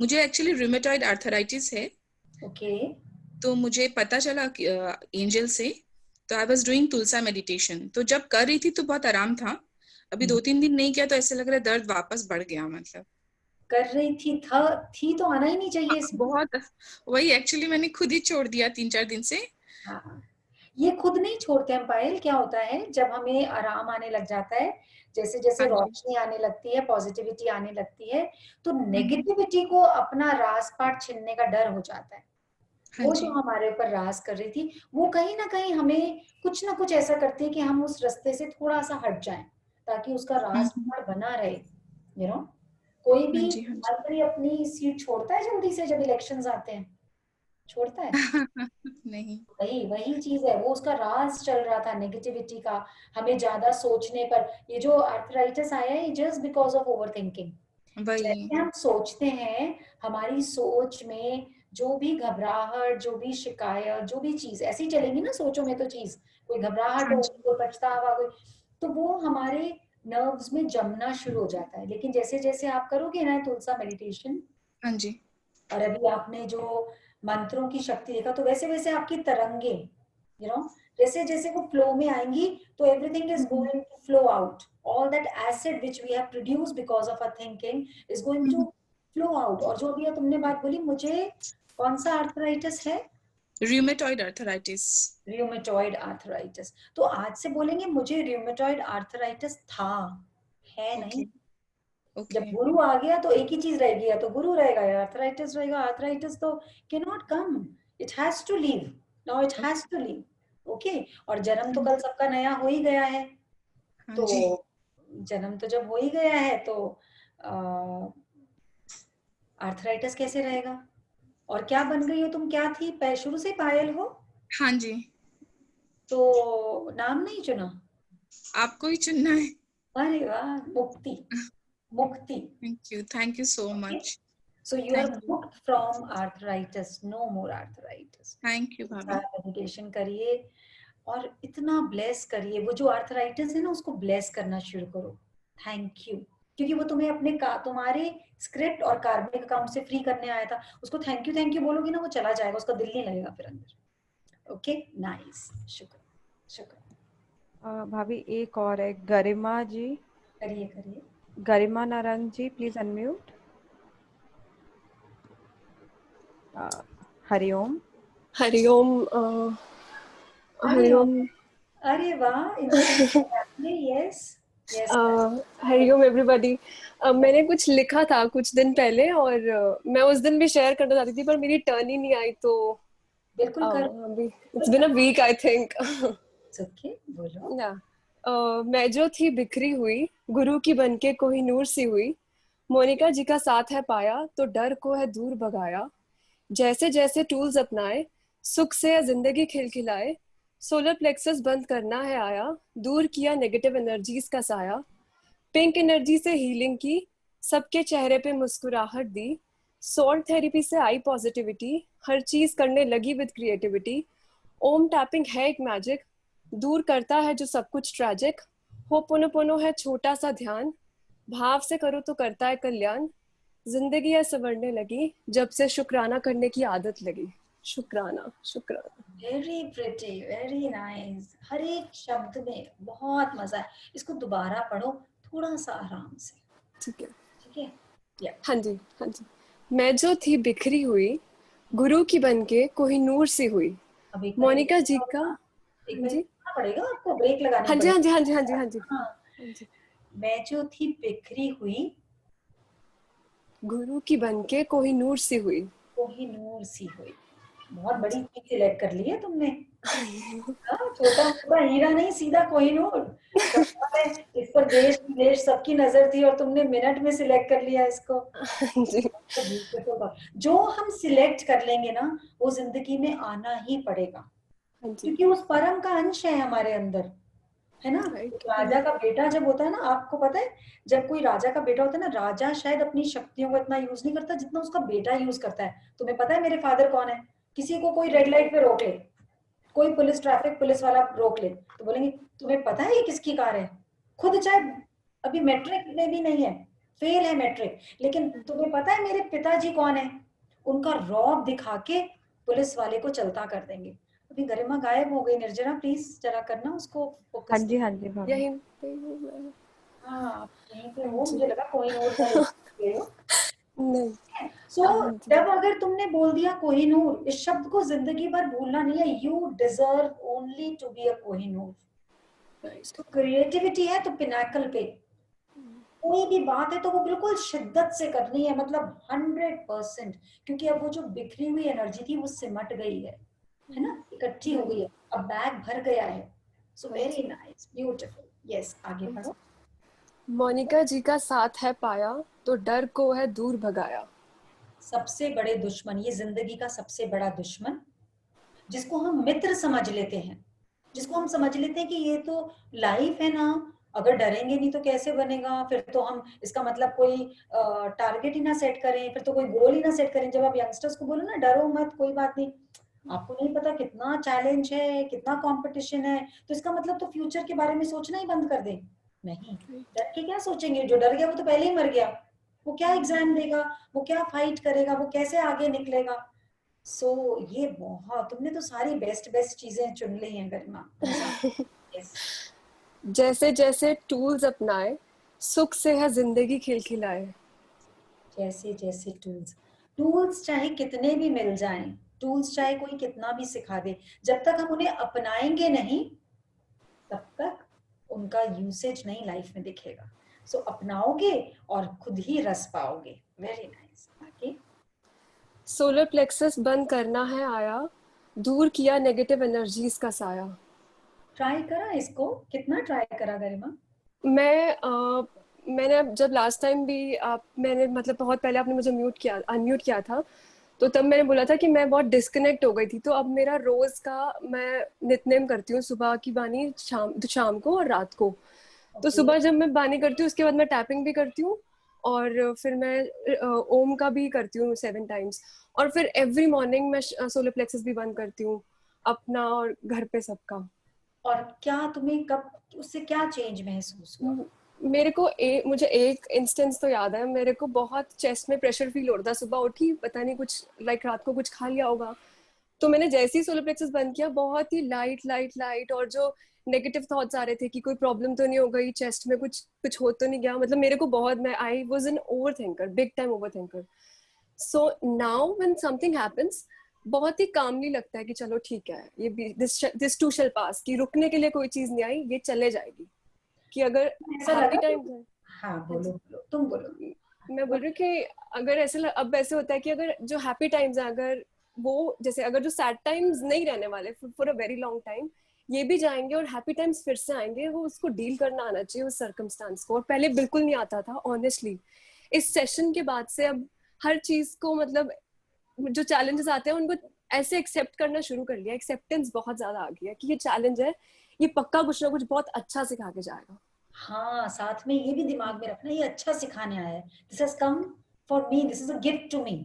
मुझे एक्चुअली रूमेटॉइड आर्थराइटिस है। ओके। तो मुझे पता चला कि एंजल से, तो I was doing Tulsa meditation. तो जब कर रही थी तो बहुत आराम था। अभी 2-3 दिन नहीं किया तो ऐसे लग रहा है दर्द वापस बढ़ गया। मतलब कर रही थी तो आना ही नहीं चाहिए इसमें। बहुत, वही एक्चुअली मैंने खुद ही छोड़ दिया 3-4 दिन से। हाँ, ये खुद नहीं छोड़ते हम पायल। क्या होता है जब हमें आराम आने लग जाता है, जैसे जैसे हाँ जी। रोशनी आने लगती है, पॉजिटिविटी आने लगती है, तो हम्म, नेगेटिविटी को अपना रास पाट छीनने का डर हो जाता है। हाँ वो जी। जो हमारे ऊपर राज कर रही थी, वो कहीं ना कहीं हमें कुछ ना कुछ ऐसा करती है कि हम उस रास्ते से थोड़ा सा हट जाएं, ताकि उसका राज पाट बना रहे। यू नो, कोई हाँ भी जी। हाँ जी। मंत्री अपनी सीट छोड़ता है जल्दी से जब इलेक्शंस आते हैं? छोड़ता है? नहीं। वही वही चीज है, वो उसका राज चल रहा था नेगेटिविटी का, हमें ज्यादा सोचने पर। ये जो आर्थराइटिस आया है, just because of over thinking. वही। जैसे हम सोचते हैं, हमारी सोच में जो भी घबराहट, जो भी शिकायत, जो भी चीज ऐसी चलेगी ना सोचो में, तो चीज कोई घबराहट हाँ होगी, जी। कोई पछतावा, कोई, तो वो हमारे नर्व्स में जमना शुरू हो जाता है। लेकिन जैसे जैसे आप करोगे ना तुलसा मेडिटेशन, हाँ जी। और अभी आपने जो मंत्रों की शक्ति देखा, तो वैसे वैसे आपकी तरंगे, यू नो, जैसे जैसे वो फ्लो में आएंगी, तो everything is going to flow out. All that acid which we have produced because of our thinking is going to flow out. और जो अभी तुमने बात बोली, मुझे कौन सा आर्थराइटिस है? Rheumatoid arthritis. Rheumatoid arthritis. तो आज से बोलेंगे मुझे रियोमेटॉइड आर्थराइटिस था, है नहीं। ओके जब ओके। गुरु आ गया तो एक ही चीज रहेगी, या तो गुरु रहेगा या आर्थराइटिस रहेगा। आर्थराइटिस तो can not come, it has to leave, now it has to leave. Okay. और जन्म तो कल सबका नया हो ही गया है, हाँ तो जी। जन्म तो जब हो ही गया है, तो आर्थराइटिस कैसे रहेगा? और क्या बन गई हो तुम? क्या थी? शुरू से पायल हो? हाँ जी। तो नाम नहीं चुना? आपको ही चुनना है। अरे वाह, मुक्ति, मुक्ति। Thank you so Okay? Much. So you are thank you. booked from arthritis, no more arthritis. Thank you भाभी। मेडिटेशन करिए और इतना ब्लेस करिए। वो जो आर्थराइटिस है ना, उसको ब्लेस करना शुरू करो। थैंक यू, क्योंकि वो तुम्हें अपने तुम्हारे स्क्रिप्ट और कार्मिक अकाउंट से फ्री करने आया था। उसको थैंक यू बोलोगी ना, वो चला जाएगा, उसका दिल नहीं लगेगा फिर अंदर। ओके, नाइस, शुक्र शुक्र। भाभी एक और है, गरिमा जी। करिए करिए। गरिमा नारंग जी, प्लीज अनम्यूट। हरिओम। हरिओम। हरिओम। अरे वाह, यस यस। हरिओम एवरीबॉडी। मैंने कुछ लिखा था कुछ दिन पहले और मैं उस दिन भी शेयर करना चाहती थी पर मेरी टर्न ही नहीं आई, तो बिल्कुल कर। अभी it's been a week I think. Okay, बोलो। मैं जो थी बिखरी हुई, गुरु की बनके कोहिनूर सी हुई, मोनिका जी का साथ है पाया तो डर को है दूर भगाया। जैसे जैसे टूल्स अपनाए, सुख से है जिंदगी खिलखिलाए, सोलर प्लेक्सस बंद करना है आया, दूर किया नेगेटिव एनर्जीज का साया, पिंक एनर्जी से हीलिंग की, सबके चेहरे पे मुस्कुराहट दी, सॉल्ट थेरेपी से आई पॉजिटिविटी, हर चीज करने लगी विद क्रिएटिविटी। ओम टैपिंग है एक मैजिक, दूर करता है जो सब कुछ ट्रैजिक। होपोनोपोनो है छोटा सा ध्यान, भाव से करो तो करता है कल्याण। जिंदगी है संवरने लगी जब से शुक्राना करने की आदत लगी। शुक्राना शुक्राना। Very pretty, very nice. हर एक शब्द में बहुत मजा है। इसको दोबारा पढ़ो थोड़ा सा आराम से। ठीक है। ठीक है, या हाँ जी हाँ जी। मैं जो थी बिखरी हुई, गुरु की बनके कोहिनूर सी हुई, अब एक मोनिका जी का। एक हाँ मिनट जी रुकना पड़ेगा आपको, ब्रेक लगानी हाँ जी हाँ पड़ेगी। जी हाँ जी हाँ जी हाँ जी हाँ, हाँ जी। मैं जो थी बिखरी हुई, गुरु की बनके कोहिनूर सी हुई। कोहिनूर सी हुई। बहुत बड़ी चीज सिलेक्ट कर ली है तुमने। हाँ, छोटा मोटा हीरा नहीं, सीधा कोहिनूर। कमाल है। इस पर देश विदेश सबकी नजर थी और तुमने मिनट में सिलेक्ट कर लिया इसको। हाँ जी तो beautiful बात। जो हम सिलेक्ट कर लेंगे ना, वो जिंदगी में आना ही पड़ेगा, हाँ जी। क्योंकि उस परम का अंश है हमारे अंदर, है ना। राइट। राजा का बेटा जब होता है ना, आपको पता है, जब कोई राजा का बेटा होता है ना, राजा शायद अपनी शक्तियों को इतना यूज नहीं करता जितना उसका बेटा यूज करता है। तुम्हें पता है मेरे फादर कौन है? किसी को कोई रेड लाइट पे रोक ले, कोई पुलिस ट्रैफिक पुलिस वाला रोक ले, तो बोलेंगे तुम्हें पता है ये किसकी कार है? खुद चाहे अभी मैट्रिक में भी नहीं है, फेल है मैट्रिक, लेकिन तुम्हें पता है मेरे पिताजी कौन है? उनका रौब दिखा के पुलिस वाले को चलता कर देंगे। अभी गरिमा गायब हो गई। निर्जरा प्लीज जरा करना उसको हाँ फोकस। जी हाँ जी भाभी। यही पे हूँ मैं। हाँ, आप यहीं पे हाँ हो, जी। मुझे लगा कोहिनूर का ले लो। नहीं। सो हाँ जी। जब अगर तुमने बोल दिया कोहिनूर, इस शब्द को जिंदगी भर भूलना नहीं है। You deserve only to be a Kohinoor. Right. तो क्रिएटिविटी है तो पिनाकल पे, कोई भी बात है तो वो बिल्कुल शिद्दत से करनी है, मतलब 100%। क्योंकि अब वो जो बिखरी हुई एनर्जी थी वो सिमट गई है ना, इकट्ठी हो गई है, अब बैग भर गया है। So very nice, beautiful. Yes, आगे बढ़ो। मोनिका जी का साथ है पाया तो डर को है दूर भगाया। सबसे बड़े दुश्मन, ये जिंदगी का सबसे बड़ा दुश्मन, जिसको हम मित्र समझ लेते हैं, जिसको हम समझ लेते हैं कि ये तो लाइफ है ना, अगर डरेंगे नहीं तो कैसे बनेगा, फिर तो हम इसका मतलब कोई टारगेट ही ना सेट करें, फिर तो कोई गोल ही ना सेट करें। जब आप यंगस्टर्स को बोलो ना डरो मत, कोई बात नहीं, आपको नहीं पता कितना चैलेंज है, कितना कंपटीशन है, तो इसका मतलब तो फ्यूचर के बारे में सोचना ही बंद कर दें। नहीं, डर के क्या सोचेंगे? जो डर गया वो तो पहले ही मर गया। वो क्या एग्जाम देगा, वो क्या फाइट करेगा, वो कैसे आगे निकलेगा? सो ये बहुत, तुमने तो सारी बेस्ट बेस्ट चीजें चुन ली हैं गरिमा। यस। जैसे जैसे टूल्स अपनाए, सुख से है जिंदगी खिलखिलाए। जैसे जैसे टूल्स, टूल्स चाहे कितने भी मिल जाएं, टूल्स चाहे कोई कितना भी सिखा दे, जब तक हम उन्हें अपनाएंगे नहीं तब तक उनका यूसेज नहीं लाइफ में दिखेगा। सो अपनाओगे और खुद ही रस पाओगे। Very nice. आगे। सोलर प्लेक्सस बंद करना है आया, दूर किया नेगेटिव एनर्जीज का साया। ट्राई करा इसको? कितना ट्राई करा गरिमा? मैंने जब लास्ट टाइम भी मैंने मतलब बहुत पहले आपने मुझे अनम्यूट किया था, तो तब मैंने बोला था कि मैं बहुत डिस्कनेक्ट हो गई थी। तो अब मेरा रोज का मैं नितनेम करती हूँ, सुबह की बानी शाम को और रात को। तो सुबह जब मैं बानी करती हूँ उसके बाद मैं टैपिंग भी करती हूँ और फिर मैं ओम का भी करती हूँ 7 टाइम्स। और फिर एवरी मॉर्निंग मैं सोलर प्लेक्सस भी बंद करती हूँ, अपना और घर पे सबका। और क्या तुम्हें कब उससे क्या चेंज महसूस हुआ? मेरे को मुझे एक इंस्टेंस तो याद है, मेरे को बहुत चेस्ट में प्रेशर फील हो रहा था। सुबह उठी, पता नहीं कुछ रात को कुछ खा लिया होगा, तो मैंने जैसे ही सोलर प्लेक्सस बंद किया, बहुत ही लाइट और जो नेगेटिव थॉट्स आ रहे थे कि कोई प्रॉब्लम तो नहीं हो गई चेस्ट में, कुछ हो तो नहीं गया, मतलब मेरे को बहुत, मैं I was an over thinker, big time over thinker. So now when something happens बहुत ही कामली लगता है कि चलो ठीक है, ये दिस टू शैल पास, कि रुकने के लिए कोई चीज नहीं आई, ये चले जाएगी। कि अगर हैप्पी टाइम्स है, हाँ बोलो बोलो, तुम बोलो। मैं बोल रही हूँ कि अगर ऐसे अब ऐसे होता है कि अगर जो हैप्पी टाइम्स है, अगर वो जैसे अगर जो सैड टाइम्स नहीं रहने वाले for a very long time, ये भी जाएंगे और हैप्पी टाइम्स फिर से आएंगे, वो उसको डील करना आना चाहिए उस सर्कमस्टांस को। और पहले बिल्कुल नहीं आता था ऑनेस्टली। इस सेशन के बाद से अब हर चीज को मतलब जो चैलेंजेस आते हैं उनको ऐसे एक्सेप्ट करना शुरू कर लिया। एक्सेप्टेंस बहुत ज्यादा आ गया कि ये चैलेंज है, ये पक्का कुछ ना कुछ बहुत अच्छा सिखा के जाएगा। हाँ, साथ में ये भी दिमाग में रखना, ये अच्छा सिखाने आया है, this has come for me, this is a gift to me.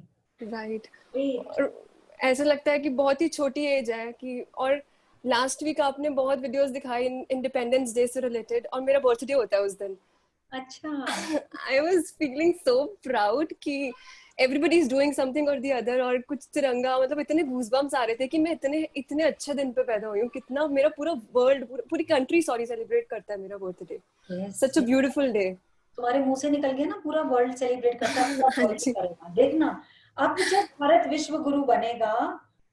Right. Great. और ऐसा लगता है कि बहुत ही छोटी एज है कि, और लास्ट वीक आपने बहुत वीडियोस दिखाई इंडिपेंडेंस डे से रिलेटेड, और मेरा बर्थडे होता है उस दिन। अच्छा। I was feeling so proud कि everybody is doing something or the other, और कुछ तिरंगा, मतलब इतने गूज़बम्स आ रहे थे कि मैं इतने अच्छे दिन पे पैदा हुई हूँ। कितना मेरा पूरा वर्ल्ड, पूरी कंट्री सेलिब्रेट करता है मेरा birthday. Such a beautiful day. तुम्हारे मुंह से निकल गया ना, पूरा वर्ल्ड सेलिब्रेट करता है, पूरा वर्ल्ड करेगा। देखना अब जब भारत विश्व गुरु बनेगा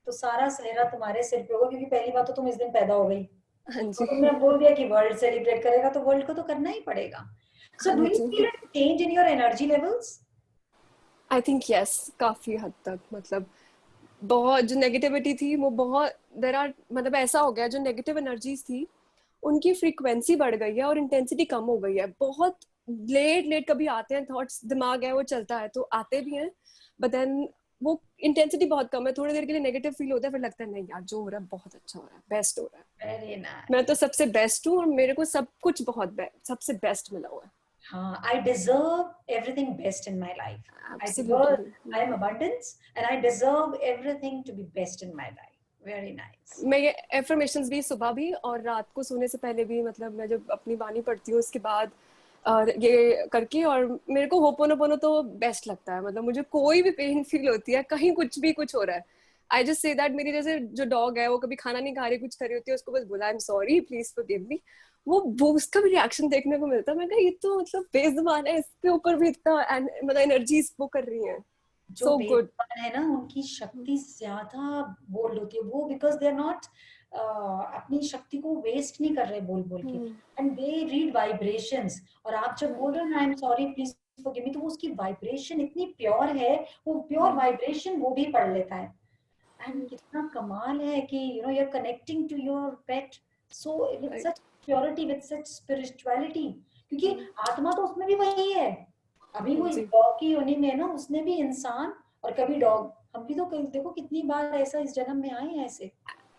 तो सारा सेहरा तुम्हारे सिर पे होगा, क्योंकि पहली बात तो तुम इस दिन पैदा हो गई। तो तुमने बोल दिया कि वर्ल्ड सेलिब्रेट करेगा, तो वर्ल्ड को तो करना ही पड़ेगा। So do you feel a change in your energy levels? I think yes, काफी हद तक। मतलब बहुत जो नेगेटिविटी थी वो बहुत मतलब ऐसा हो गया, जो नेगेटिव एनर्जीज थी उनकी फ्रीक्वेंसी बढ़ गई है और इंटेंसिटी कम हो गई है। बहुत लेट कभी आते हैं थॉट्स, दिमाग है वो चलता है तो आते भी हैं, बट देन वो इंटेंसिटी बहुत कम है। थोड़ी देर के लिए नेगेटिव फील होता है, फिर लगता है नहीं यार जो हो रहा है बहुत अच्छा हो रहा है, बेस्ट हो रहा है। Very nice. मैं तो सबसे बेस्ट हूँ और मेरे को सब कुछ बहुत सबसे बेस्ट मिला हुआ है। हाँ, I deserve everything best in my life. Absolutely. I am abundance and I deserve everything to be best in my life. Very nice. मैं ये एफर्मेशंस भी सुबह भी और रात को सोने से पहले भी, मतलब मैं जब अपनी वाणी पढ़ती हूँ उसके बाद ये करके, और मेरे को होपोनोपोनो तो बेस्ट लगता है। मतलब मुझे कोई भी पेन फील होती है, कहीं कुछ हो रहा है, आई जस्ट से दैट। मेरी जैसे जो डॉग है वो कभी खाना नहीं खा रही, कुछ कर रही होती है, उसको बस बोला I am sorry please forgive मी, वो उसका भी रिएक्शन देखने को मिलता है। मैं कहा ये तो मतलब बेजुबान है, इसके ऊपर भी इतना मतलब एनर्जीज वो कर रही है। जो बेजुबान है ना उनकी शक्ति ज्यादा बोल्ड होती है, वो बिकॉज दे आर नॉट अपनी शक्ति को वेस्ट नहीं कर रहे बोल के, एंड दे रीड वाइब्रेशंस। और आप जब बोल रहे हो I am sorry please forgive मी, तो उसकी वाइब्रेशन इतनी प्योर है, वो प्योर वाइब्रेशन वो भी पढ़ लेता है। एंड कितना कमाल है कि you know you are connecting to your pet so with such purity, with such spirituality, क्योंकि आत्मा तो उसमें भी वही है। अभी वो डॉग की योनि में है ना, उसने भी इंसान और कभी डॉग, हम भी तो देखो कितनी बार ऐसा इस जन्म में आए हैं ऐसे।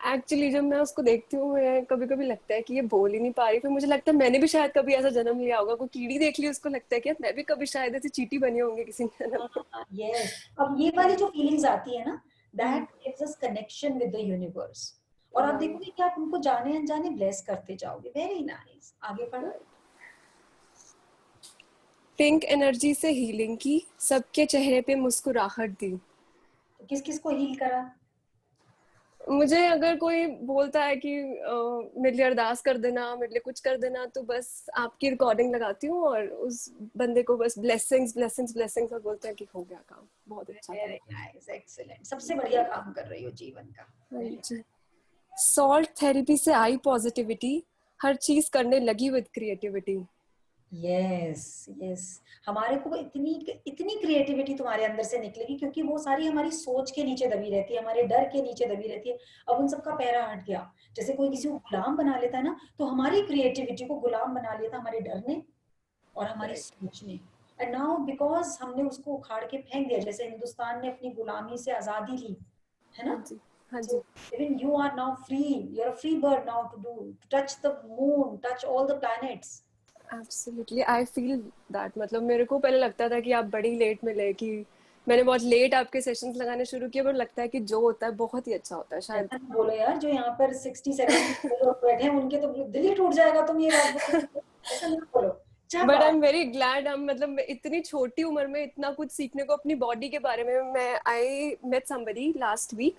एक्चुअली जब मैं उसको देखती हूँ कभी कभी लगता है कि ये बोल ही नहीं पा रही, फिर मुझे लगता है मैंने भी शायद कभी ऐसा जन्म लिया होगा। कोई कीड़ी देख ली उसको लगता है कि मैं भी कभी शायद ऐसी चींटी बनी होंगी किसी जन्म में। यस, अब ये वाली जो फीलिंग्स आती है ना, that gives us connection with the universe. और आप देखोगे कि आप उनको जाने अनजाने ब्लेस करते जाओगे। वेरी नाइस, आगे पढ़ो। पिंक एनर्जी से हीलिंग की, सबके चेहरे पे मुस्कुराहट दी। तो किस किस को हील करा? मुझे अगर कोई बोलता है कि मेरे लिए अरदास कर देना, मेरे लिए कुछ कर देना, तो बस आपकी रिकॉर्डिंग लगाती हूँ और उस बंदे को बस ब्लेसिंग्स और बोलते हैं कि हो गया काम, बहुत अच्छा। वेरी नाइस, एक्सीलेंट, सबसे बढ़िया काम कर रही हो जीवन का। सॉल्ट थेरेपी से आई पॉजिटिविटी, हर चीज करने लगी विद क्रिएटिविटी। यस, हमारे को इतनी क्रिएटिविटी तुम्हारे अंदर से निकलेगी, क्योंकि वो सारी हमारी सोच के नीचे दबी रहती है, हमारे डर के नीचे दबी रहती है। अब उन सबका पहरा हट गया। जैसे कोई किसी को गुलाम बना लेता है ना, तो हमारी क्रिएटिविटी को गुलाम बना लिया था हमारे डर ने और हमारी सोच ने। एंड नाउ बिकॉज हमने उसको उखाड़ के फेंक दिया, जैसे हिंदुस्तान ने अपनी गुलामी से आजादी ली, है ना? So, even you are now free. You're a free bird now to touch the moon, touch all the planets. Absolutely, I feel that. मतलब मेरे को पहले लगता था कि आप बड़ी लेट मिले, कि मैंने बहुत लेट आपके सेशंस लगाने शुरू किए, पर लगता है कि जो होता है बहुत ही अच्छा होता है। शायद बोलो यार, जो यहाँ पर 60-70 लोग बैठे हैं उनके तो दिल ही टूट जाएगा तुम ये बात ऐसा नहीं बोलो। But I am very glad. मतलब इतनी छोटी उम्र में इतना कुछ सीखने को अपनी बॉडी के बारे में। मैं I met somebody last week,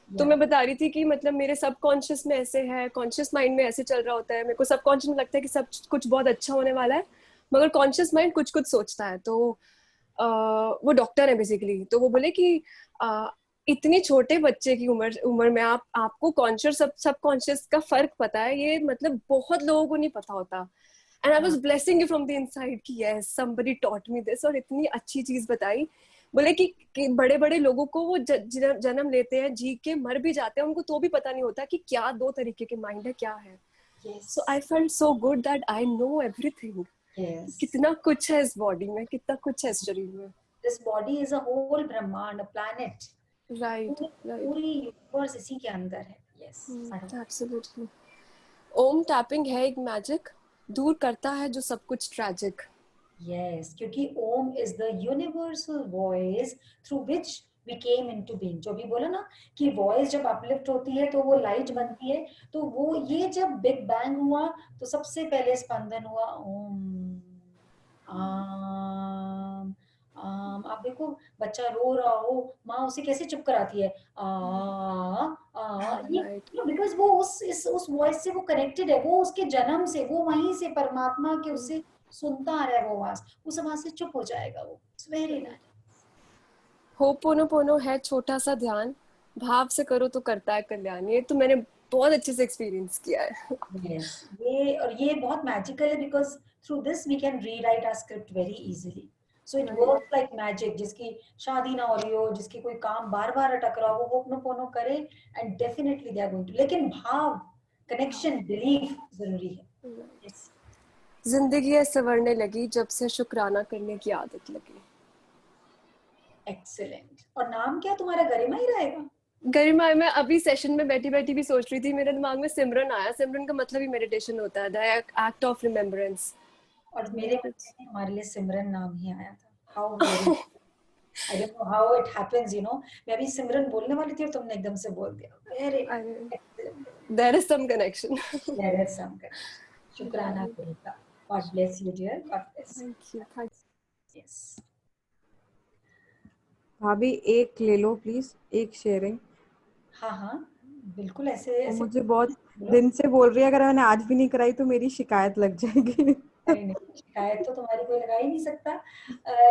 तो मैं बता रही थी कि मतलब मेरे सबकॉन्शियस में ऐसे है, कॉन्शियस माइंड में ऐसे चल रहा होता है। मेरे को सबकॉन्शियस में लगता है कि सब कुछ बहुत अच्छा होने वाला है, मगर कॉन्शियस माइंड कुछ सोचता है। तो वो डॉक्टर है बेसिकली, तो वो बोले कि इतनी छोटे बच्चे की उम्र में आपको कॉन्शियस सब कॉन्शियस का फर्क पता है, ये मतलब बहुत लोगों को नहीं पता होता। And I was blessing you from the inside कि yes somebody taught me this, और इतनी अच्छी चीज बताई। बोले कि बड़े बड़े लोगों को वो जन्म लेते हैं, जी के मर भी जाते हैं, उनको तो भी पता नहीं होता कि क्या दो तरीके के माइंड है, क्या है। So I felt so good that I know everything. कितना कुछ है इस बॉडी में, कितना कुछ है इस शरीर में। This body is a whole ब्रह्मांड, अ प्लैनेट, राइट पूरी यूनिवर्स इसी के अंदर है। Yes absolutely. ओम टैपिंग है एक मैजिक, दूर करता है जो सब कुछ ट्रैजिक। Yes, क्योंकि ओम is the universal voice through which we came into being. जो भी बोला ना कि वॉइस जब अपलिफ्ट होती है तो वो लाइट बनती है, तो वो ये जब बिग बैंग हुआ तो सबसे पहले स्पंदन हुआ ओम आम आम। आप देखो बच्चा रो रहा हो, माँ उसे कैसे चुप कराती है, ये बिकॉज वो उस वॉइस से वो कनेक्टेड है, वो उसके जन्म से, वो वहीं से परमात्मा के उससे सुनता आ रहा है वो आवाज, उस आवाज से चुप हो जाएगा वो। It's very nice. होपोनोपोनो है छोटा सा ध्यान, भाव से करो तो करता है कल्याण। ये तो मैंने बहुत अच्छे से एक्सपीरियंस किया है। yes, ये बहुत मैजिकल है, because through this we can rewrite our script very easily. So it works like magic. जिसकी शादी ना हो रही हो, जिसकी कोई काम बार बार अटक रहा हो, वो होपोनोपोनो करे and definitely they are going to. लेकिन भाव, कनेक्शन, बिलीफ जरूरी है। yes. जिंदगी है संवरने लगी जब से शुक्राना करने की आदत लगी। एक्सीलेंट। और नाम क्या तुम्हारा? गरिमा ही रहेगा? गरिमा। मैं अभी सेशन में बैठी बैठी भी सोच रही थी, मेरे दिमाग में सिमरन आया। सिमरन का मतलब ही मेडिटेशन होता है, द एक्ट ऑफ रिमेम्बरेंस। और मेरे मन में हमारे लिए सिमरन नाम ही आया था। How very I don't know how it happens, you know. मैं अभी सिमरन बोलने वाली थी और तुमने एकदम से बोल दिया। Very there is some connection. There is some connection. शुक्राना करेगा। God bless you dear, God bless. Thank you. Yes भाभी एक ले लो प्लीज, एक शेयरिंग। हाँ बिल्कुल। ऐसे मुझे बहुत दिन से बोल रही है, अगर मैंने आज भी नहीं कराई तो मेरी शिकायत लग जाएगी। नहीं, शिकायत तो तुम्हारी कोई लगा ही नहीं सकता।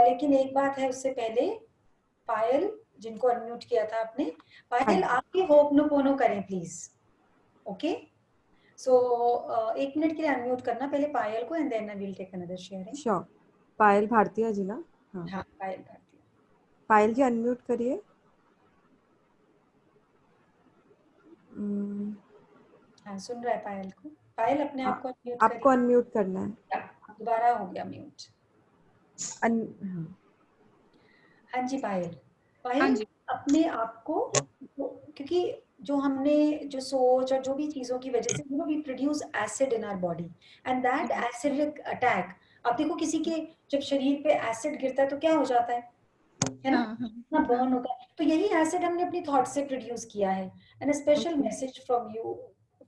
लेकिन एक बात है, उससे पहले पायल, जिनको अनम्यूट किया था आपने, पायल आप भी होपोनोपोनो करें प्लीज। ओके, सो 1 मिनट के लिए अनम्यूट करना पहले पायल को, and then I will take another sharing. Sure. Payal Bharatiya ji ना? हाँ पायल भारतीय। पायल जी अनम्यूट करिए। हाँ सुन रहा है पायल को। पायल अपने आप को अनम्यूट करिए। आपको अनम्यूट करना है। दोबारा हो गया म्यूट। हाँ जी पायल अपने आप को, क्योंकि जो हमने जो सोच और जो भी चीजों की वजह से you know we produce acid in our body, and that acidic attack, आप देखो किसी के जब शरीर पे एसिड गिरता है तो क्या हो जाता है ना, ना बर्न होता है। तो यही एसिड हमने अपनी थॉट से प्रोड्यूस किया है। And a special message from you,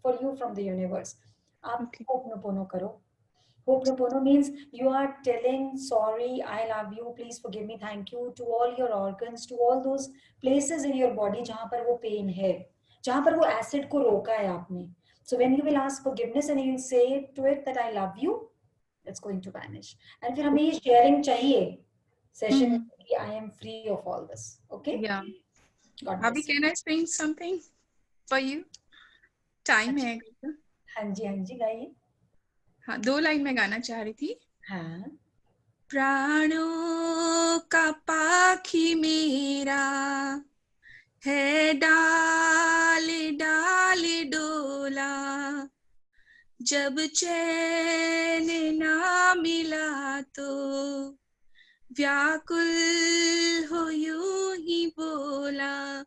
for you from the universe. आप होपोनोपोनो करो। Ho'oponopono means you are telling sorry, I love you, please forgive me, thank you to all your organs, to all those places in your body जहाँ पर वो pain है, जहाँ पर वो acid को रोका है आपने. So when you will ask forgiveness and you will say to it that I love you, it's going to vanish. And फिर हमें ये sharing चाहिए session में कि I am free of all this. Okay? Yeah. God Abhi, bless you. can I sing something for you? Time है? हाँ जी गाइए। हाँ 2 लाइन में गाना चाह रही थी। हाँ। प्राणों का पाखी मेरा है डाल डाल डोला, जब चैन ना मिला तो व्याकुल हो यूं ही बोला,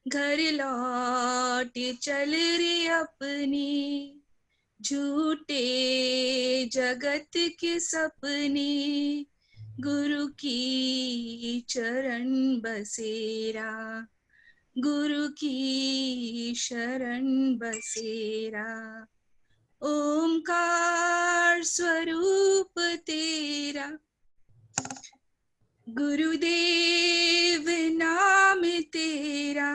घर लौट चल रे अपनी झूठे जगत के सपने, गुरु की चरण बसेरा, गुरु की शरण बसेरा। ओमकार स्वरूप तेरा, गुरुदेव नाम तेरा,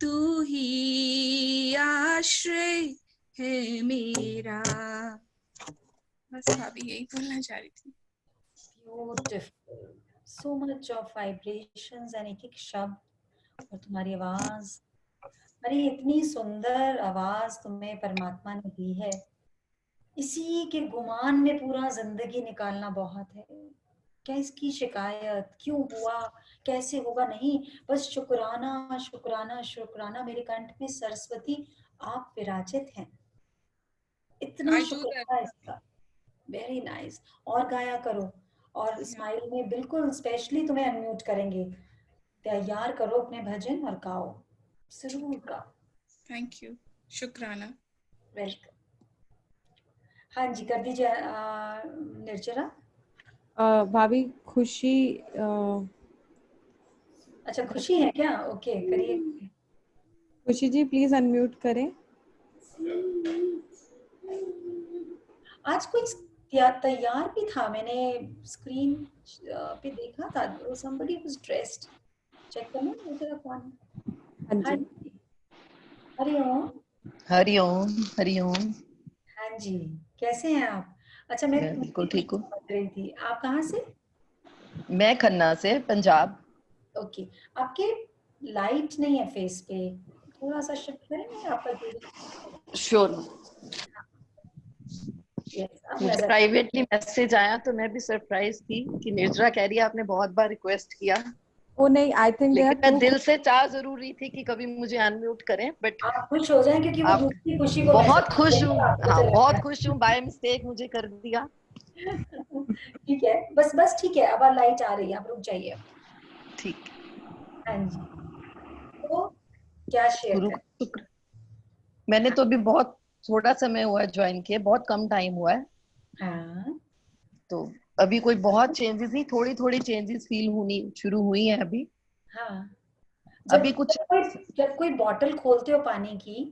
तू ही आश्रय है मेरा। बस भाभी यही बोलना चाह रही थी। Beautiful. so much of vibrations and एक एक शब्द और तुम्हारी आवाज, अरे इतनी सुंदर आवाज तुम्हें परमात्मा ने दी है, इसी के गुमान में पूरा जिंदगी निकालना बहुत है। क्या इसकी शिकायत, क्यों हुआ, कैसे होगा, नहीं, बस शुक्राना शुक्राना शुक्राना। मेरे कंठ में सरस्वती आप विराजित हैं, इतना शुक्राना इसका। Very nice. और गाया करो, और स्माइल में बिल्कुल स्पेशली तुम्हें अनम्यूट करेंगे, तैयार करो अपने भजन और गाओ, जरूर गाओ। थैंक यू, शुक्राना। वेलकम। हाँ जी, कर दीजिए निर्जरा। भाभी खुशी, अच्छा खुशी है क्या? ओके, करिए। खुशी जी प्लीज अनम्यूट करें। आज कोई तैयार भी था, मैंने स्क्रीन पे देखा था, somebody was dressed। चेक करना मुझे कौन। हाँ जी। हरिओम। हरिओम हरिओम। हाँ जी, कैसे हैं आप? अच्छा, मैं बिल्कुल ठीक हूँ। समझ रही थी, आप कहाँ से? मैं खन्ना से, पंजाब। ओके, आपके लाइट नहीं है फेस पे, थोड़ा सा शिफ्ट करेंगे आपका? श्योर। मुझे प्राइवेटली मैसेज आया तो मैं भी सरप्राइज थी कि निर्जरा कह रही है आपने बहुत बार रिक्वेस्ट किया। ओ नहीं, आई थिंक लेकिन मैं दिल से चाह जरूर रही थी कि कभी मुझे अनम्यूट करें, बट आप खुश हो जाएं क्योंकि वो दूसरी खुशी को बहुत खुश हूँ। हाँ, बहुत खुश हूँ, बाय मिस्टेक मुझे कर दिया। ठीक है, बस ठीक है, अब लाइट आ रही है, आप रुक जाइए। ठीक। हाँ जी, तो क्या शेयर करें? मैंने तो अभी बहुत थोड़ा समय हुआ है ज्वाइन किए, बहुत कम टाइम हुआ है। हाँ। तो अभी कोई बहुत चेंजेस नहीं, थोड़ी थोड़ी चेंजेस फील होनी शुरू हुई है अभी। हाँ, अभी कुछ जब कोई बॉटल खोलते हो पानी की,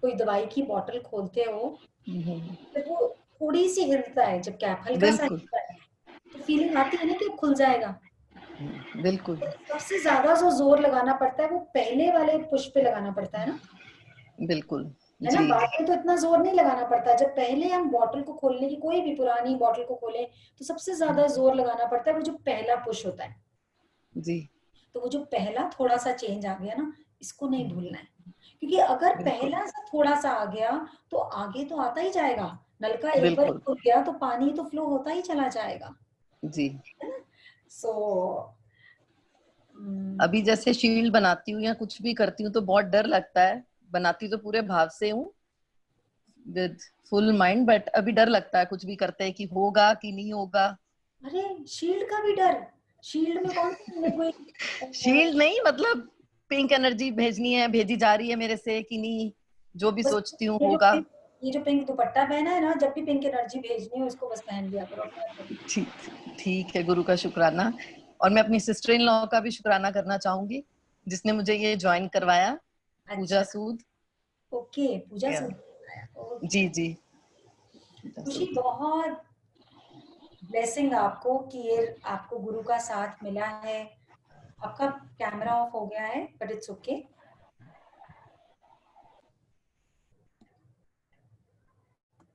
कोई दवाई की बॉटल खोलते हो, तो वो थोड़ी सी हिलता है, जब कैप हल्का सा हिलता है तो फीलिंग आती है ना कि खुल जाएगा। बिल्कुल। सबसे ज्यादा जो जोर लगाना पड़ता है वो पहले वाले पुश पे लगाना पड़ता है ना। बिल्कुल है ना, बाद में तो इतना जोर नहीं लगाना पड़ता। जब पहले हम बॉटल को खोलने की, कोई भी पुरानी बॉटल को खोलें तो सबसे ज्यादा जोर लगाना पड़ता है, वो जो पहला पुश होता है जी। तो वो जो पहला थोड़ा सा चेंज आ गया ना, इसको नहीं भूलना है, क्योंकि अगर पहला सा थोड़ा सा आ गया तो आगे तो आता ही जाएगा। नलका एक बार खुल गया तो पानी तो फ्लो होता ही चला जाएगा जी। सो अभी जैसे शील्ड बनाती हूँ या कुछ भी करती हूँ तो बहुत डर लगता है। बनाती तो पूरे भाव से हूँ, विद फुल माइंड, बट अभी डर लगता है कुछ भी करते हैं कि होगा कि नहीं होगा। अरे शील्ड का भी डर? शील्ड में कौन सी कोई शील्ड नहीं, मतलब पिंक एनर्जी भेजनी है, भेजी जा रही है मेरे से कि नहीं, जो भी सोचती हूँ होगा। ये जो पिंक दुपट्टा पहना है ना, जब भी पिंक एनर्जी भेजनी हो इसको बस पहन लिया करो। ठीक है, गुरु का शुक्राना। और मैं अपनी सिस्टर इन लॉ का भी शुक्राना करना चाहूंगी जिसने मुझे ये ज्वाइन करवाया। पूजा सूद। ओके, पूजा सूद। जी जी। खुशी, बहुत ब्लेसिंग आपको कि ये आपको गुरु का साथ मिला है। आपका कैमरा ऑफ हो गया है, बट इट्स ओके।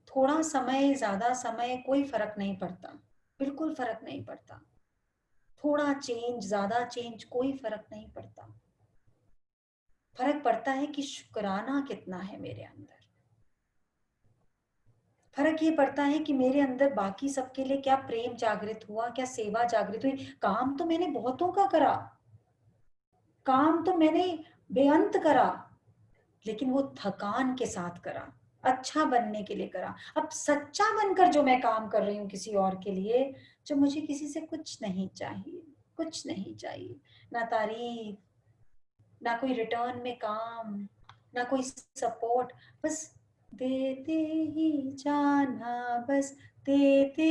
थोड़ा समय, ज्यादा समय, कोई फर्क नहीं पड़ता, बिल्कुल फर्क नहीं पड़ता। थोड़ा चेंज, ज्यादा चेंज, कोई फर्क नहीं पड़ता। फर्क पड़ता है कि शुक्राना कितना है मेरे अंदर। फर्क ये पड़ता है कि मेरे अंदर बाकी सबके लिए क्या प्रेम जागृत हुआ, क्या सेवा जागृत हुई। काम तो मैंने बहुतों का करा, काम तो मैंने बेअंत करा, लेकिन वो थकान के साथ करा, अच्छा बनने के लिए करा। अब सच्चा बनकर जो मैं काम कर रही हूँ किसी और के लिए, जो मुझे किसी से कुछ नहीं चाहिए, कुछ नहीं चाहिए, ना तारीफ, ना कोई रिटर्न में काम, ना कोई सपोर्ट, बस देते ही जाना, बस देते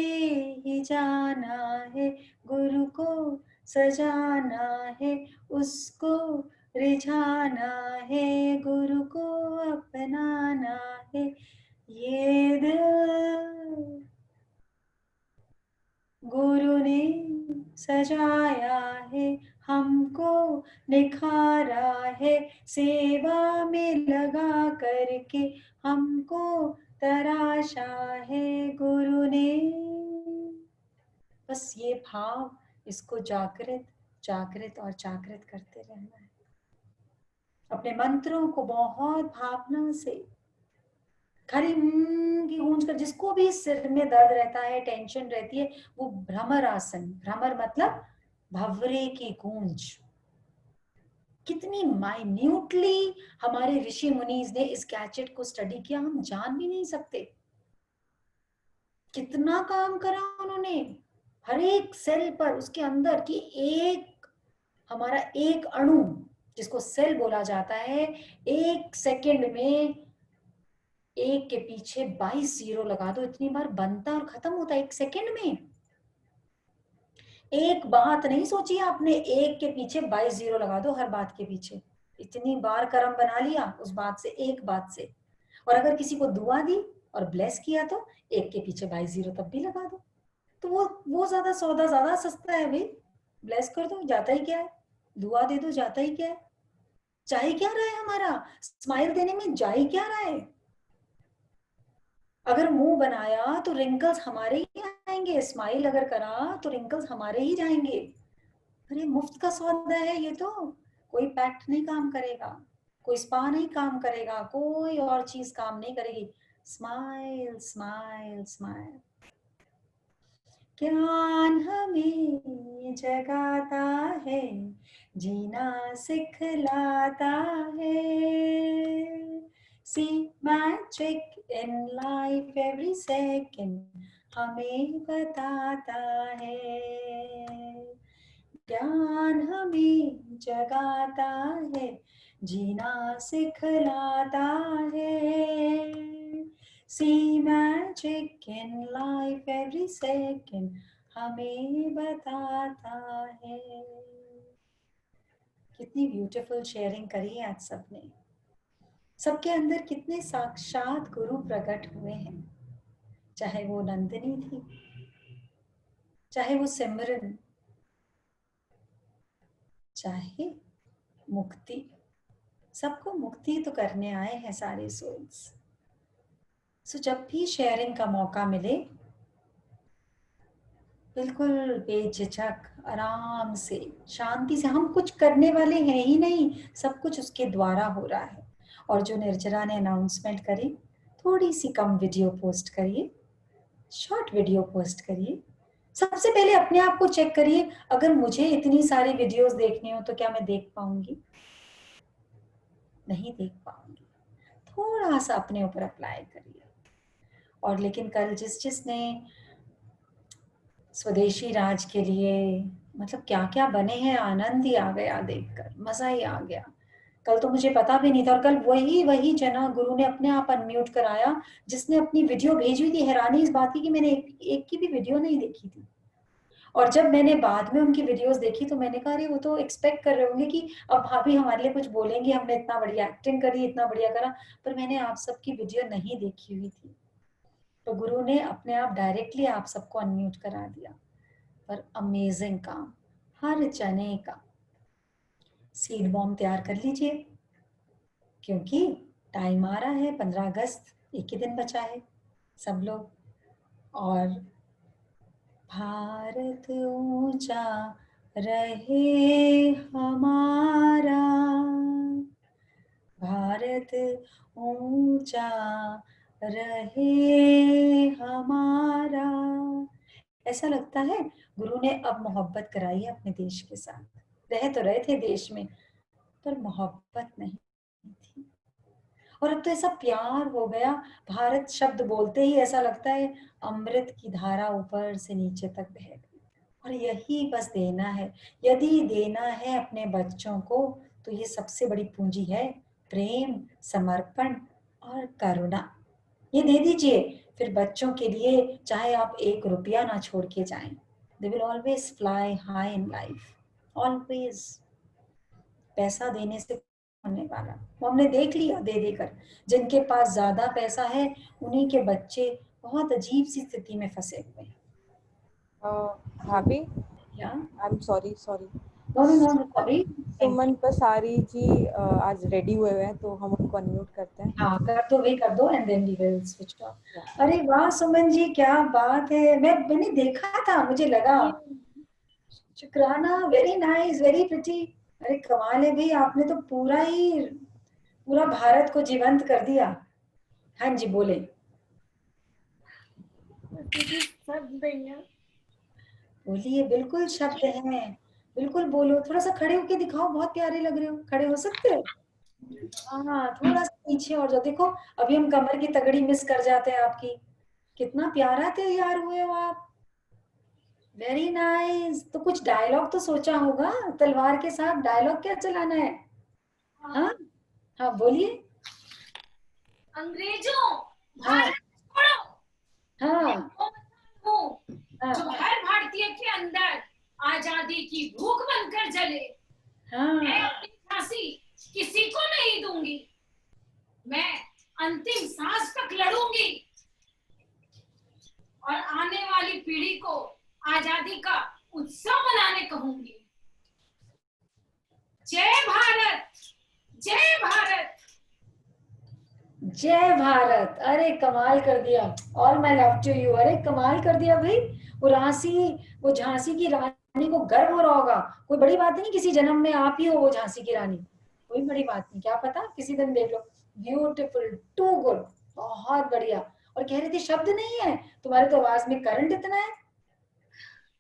ही जाना है। गुरु को सजाना है, उसको रिझाना है, गुरु को अपनाना है। ये दिल गुरु ने सजाया है, हमको निखारा है, सेवा में लगा करके हमको तराशा है गुरु ने। बस ये भाव इसको जागृत जागृत और जागृत करते रहना है। अपने मंत्रों को बहुत भावना से खाली की गूंज कर, जिसको भी सिर में दर्द रहता है, टेंशन रहती है, वो भ्रमर आसन, भ्रमर मतलब भंवरे की गूंज, कितनी माइन्यूटली हमारे ऋषि मुनीज ने इस गैजेट को स्टडी किया, हम जान भी नहीं सकते। कितना काम करा उन्होंने हर एक सेल पर, उसके अंदर की एक हमारा एक अणु जिसको सेल बोला जाता है, 1 सेकंड में 1 के पीछे 22 जीरो लगा दो, इतनी बार बनता और खत्म होता है 1 सेकंड में। एक बात नहीं सोची आपने, 1 के पीछे 22 जीरो लगा दो हर बात के पीछे, इतनी बार कर्म बना लिया उस बात से, एक बात से। और अगर किसी को दुआ दी और ब्लेस किया तो 1 के पीछे 22 जीरो तब भी लगा दो। तो वो ज्यादा सौदा ज्यादा सस्ता है भाई। ब्लेस कर दो, जाता ही क्या है, दुआ दे दो, जाता ही क्या है, चाहे क्या रहा है हमारा, स्माइल देने में जा ही क्या रहा है। अगर मुंह बनाया तो रिंकल्स हमारे ही आएंगे, स्माइल अगर करा तो रिंकल्स हमारे ही जाएंगे। अरे मुफ्त का सौदा है ये तो, कोई पैक्ट नहीं काम करेगा, कोई स्पा नहीं काम करेगा, कोई और चीज काम नहीं करेगी। Smile smile smile. ज्ञान हमें जगाता है, जीना सिखलाता है। See magic in life every second हमें बताता है। ज्ञान हमें जगाता है, जीना सिखलाता है। See magic in life every second हमें बताता है। कितनी ब्यूटीफुल शेयरिंग करी है आज सबने। सबके अंदर कितने साक्षात गुरु प्रकट हुए हैं, चाहे वो नंदिनी थी, चाहे वो सिमरन, चाहे मुक्ति, सबको मुक्ति तो करने आए हैं सारे सोल्स। सो जब भी शेयरिंग का मौका मिले, बिल्कुल बेझिझक आराम से शांति से, हम कुछ करने वाले हैं ही नहीं, सब कुछ उसके द्वारा हो रहा है। और जो निर्जरा ने अनाउंसमेंट करी, थोड़ी सी कम वीडियो पोस्ट करिए, शॉर्ट वीडियो पोस्ट करिए। सबसे पहले अपने आप को चेक करिए, अगर मुझे इतनी सारी वीडियोस देखनी हो तो क्या मैं देख पाऊंगी? नहीं देख पाऊंगी। थोड़ा सा अपने ऊपर अप्लाई करिए। और लेकिन कल जिसने स्वदेशी राज के लिए मतलब क्या क्या बने हैं, आनंद ही आ गया देखकर, मजा ही आ गया। कल तो मुझे पता भी नहीं था, और कल वही जना गुरु ने अपने आप अनम्यूट कराया जिसने अपनी वीडियो भेजी थी। हैरानी इस बात की कि मैंने एक की भी वीडियो नहीं देखी थी। और जब मैंने बाद में उनकी वीडियोस देखी तो मैंने कहा अरे वो तो एक्सपेक्ट कर रहे होंगे कि अब भाभी हमारे लिए कुछ बोलेंगे, हमने इतना बढ़िया एक्टिंग करी, इतना बढ़िया करा, पर मैंने आप सबकी वीडियो नहीं देखी हुई थी। तो गुरु ने अपने आप डायरेक्टली आप सबको अनम्यूट करा दिया। पर अमेजिंग काम, हर जने का सीड बॉम्ब तैयार कर लीजिए, क्योंकि टाइम आ रहा है, 15 अगस्त, एक ही दिन बचा है सब लोग। और भारत ऊंचा रहे हमारा, भारत ऊंचा रहे हमारा। ऐसा लगता है गुरु ने अब मोहब्बत कराई है अपने देश के साथ। रह तो रहे थे देश में, पर मोहब्बत नहीं थी। और अब तो ऐसा प्यार हो गया, भारत शब्द बोलते ही ऐसा लगता है अमृत की धारा ऊपर से नीचे तक बह गई। और यही बस देना है, यदि देना है अपने बच्चों को, तो ये सबसे बड़ी पूंजी है, प्रेम, समर्पण और करुणा। ये दे दीजिए, फिर बच्चों के लिए चाहे आप 1 रुपया ना छोड़ के जाएं, they will always fly high in life, always. पैसा देने से होने वाला, वो हमने देख लिया दे देकर। जिनके पास ज्यादा पैसा है उन्हीं के बच्चे बहुत अजीब सी स्थिति में फंसे हुए हैं। भाभी, आई एम सॉरी सुमन पसारी जी आज रेडी हुए हैं, तो हम उनको अनम्यूट करते हैं। हाँ कर दो and then we will switch off. अरे वाह सुमन जी, क्या बात है, मैंने देखा था, मुझे लगा शुक्राना, वेरी नाइस, वेरी प्रिटी। अरे कमाल है भाई, आपने तो पूरा भारत को जीवंत कर दिया। हाँ जी बोले। बोलिए, बिल्कुल शब्द हैं, बिल्कुल बोलो। थोड़ा सा खड़े होके दिखाओ, बहुत प्यारे लग रहे हो। खड़े हो सकते हो? हाँ, थोड़ा सा पीछे और जो देखो, अभी हम कमर की तगड़ी मिस कर जाते हैं आपकी। कितना प्यारा तैयार हुए हो आप। Very nice. तो कुछ डायलॉग तो सोचा होगा, तलवार के साथ डायलॉग क्या चलाना है? हाँ हाँ बोलिए। अंग्रेजों, हाँ भारत छोड़ो। हाँ मैं वो इंसान हूँ हाँ जो हर भारतीय के अंदर आजादी की भूख बनकर जले। मैं हाँ। अपनी फांसी किसी को नहीं दूंगी। मैं अंतिम सांस तक लड़ूंगी और आने वाली पीढ़ी को आजादी का उत्सव मनाने कहूंगी। जय भारत, जय भारत। जय भारत। अरे कमाल कर दिया। All my love to you. अरे कमाल कर दिया भाई। वो झांसी की रानी को गर्व हो रहा होगा। कोई बड़ी बात नहीं, किसी जन्म में आप ही हो वो झांसी की रानी। कोई बड़ी बात नहीं, क्या पता किसी दिन देख लो। ब्यूटीफुल, टू गुड, बहुत बढ़िया। और कह रही थी शब्द नहीं है, तुम्हारे तो आवाज में करंट इतना है।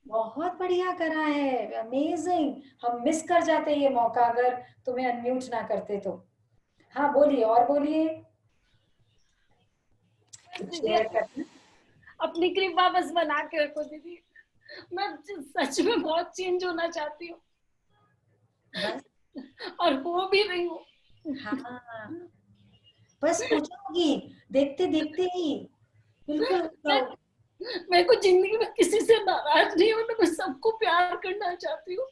बहुत बढ़िया करा है, अमेजिंग। हम मिस कर जाते ये मौका अगर तुम्हें अनम्यूट ना करते तो। हाँ बोलिए, और बोलिए। दीदी अपनी कृपा बस बना के रखो दीदी। मैं सच में बहुत चेंज होना चाहती हूँ और हो भी रही हूँ। हाँ बस हो जाओगी, देखते देखते ही बिल्कुल हो जाओगी। मेरे को जिंदगी में किसी से नाराज नहीं होना, मैं सबको प्यार करना चाहती हूँ।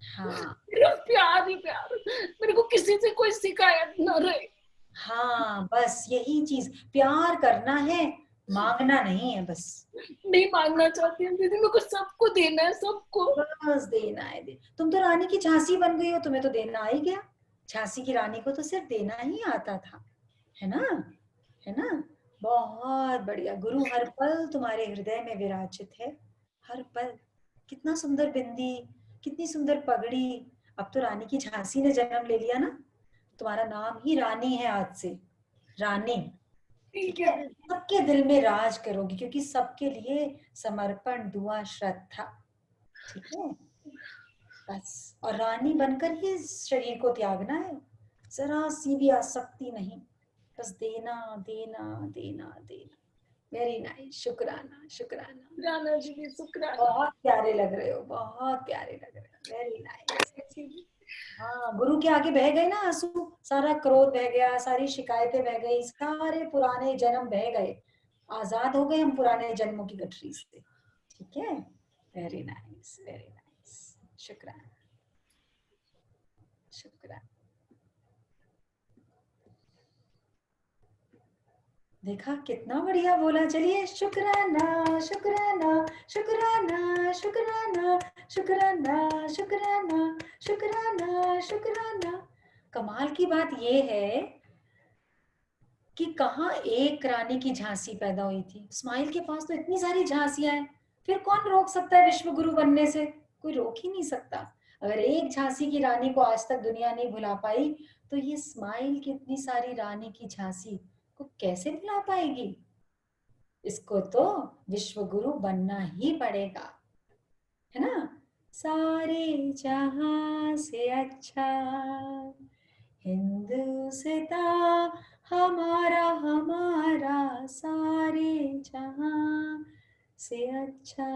हाँ सिर्फ प्यार ही प्यार, मेरे को किसी से कोई शिकायत ना रहे। हाँ बस यही चीज, प्यार करना है, मांगना नहीं है। बस नहीं मांगना चाहती हूँ दीदी, मेरे को सबको देना है, सबको बस देना है। तुम तो रानी की झांसी बन गई हो, तुम्हें तो देना आ ही गया। झांसी की रानी को तो सिर्फ देना ही आता था, है ना? है ना? बहुत बढ़िया। गुरु हर पल तुम्हारे हृदय में विराजित है, हर पल। कितना सुंदर बिंदी, कितनी सुंदर पगड़ी। अब तो रानी की झांसी ने जन्म ले लिया ना, तुम्हारा नाम ही रानी है आज से, रानी। ठीक है, सबके दिल में राज करोगी, क्योंकि सबके लिए समर्पण, दुआ, श्रद्धा। ठीक है बस। और रानी बनकर ही शरीर को त्यागना है, जरा सी भी आसक्ति नहीं, बस देना देना देना देना। वेरी नाइस, शुक्राना शुक्राना। शुक्राना दीदी, शुक्राना। बहुत प्यारे लग रहे हो, बहुत प्यारे लग रहे हो। Very nice. हाँ, गुरु के आगे बह गए ना आंसू, सारा क्रोध बह गया, सारी शिकायतें बह गई, सारे पुराने जन्म बह गए, आजाद हो गए हम पुराने जन्मों की गठरी से। ठीक है, वेरी नाइस, वेरी नाइस। शुक्राना शुक्राना। देखा कितना बढ़िया बोला। चलिए, शुक्राना शुक्राना शुक्राना शुक्राना शुक्राना शुक्राना शुक्राना शुक्राना। कमाल की बात ये है कि कहाँ एक रानी की झांसी पैदा हुई थी, स्माइल के पास तो इतनी सारी झांसियां हैं। फिर कौन रोक सकता है विश्व गुरु बनने से? कोई रोक ही नहीं सकता। अगर एक झांसी की रानी को आज तक दुनिया नहीं भुला पाई, तो ये स्माइल की इतनी सारी रानी की झांसी को कैसे भुला पाएगी? इसको तो विश्व गुरु बनना ही पड़ेगा, है ना? सारे जहां से अच्छा हिंदुस्तान हमारा हमारा, सारे जहां से अच्छा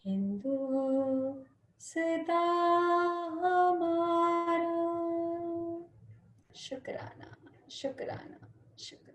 हिंदुस्तान हमारा। शुक्राना शुक्राना शुक्राना।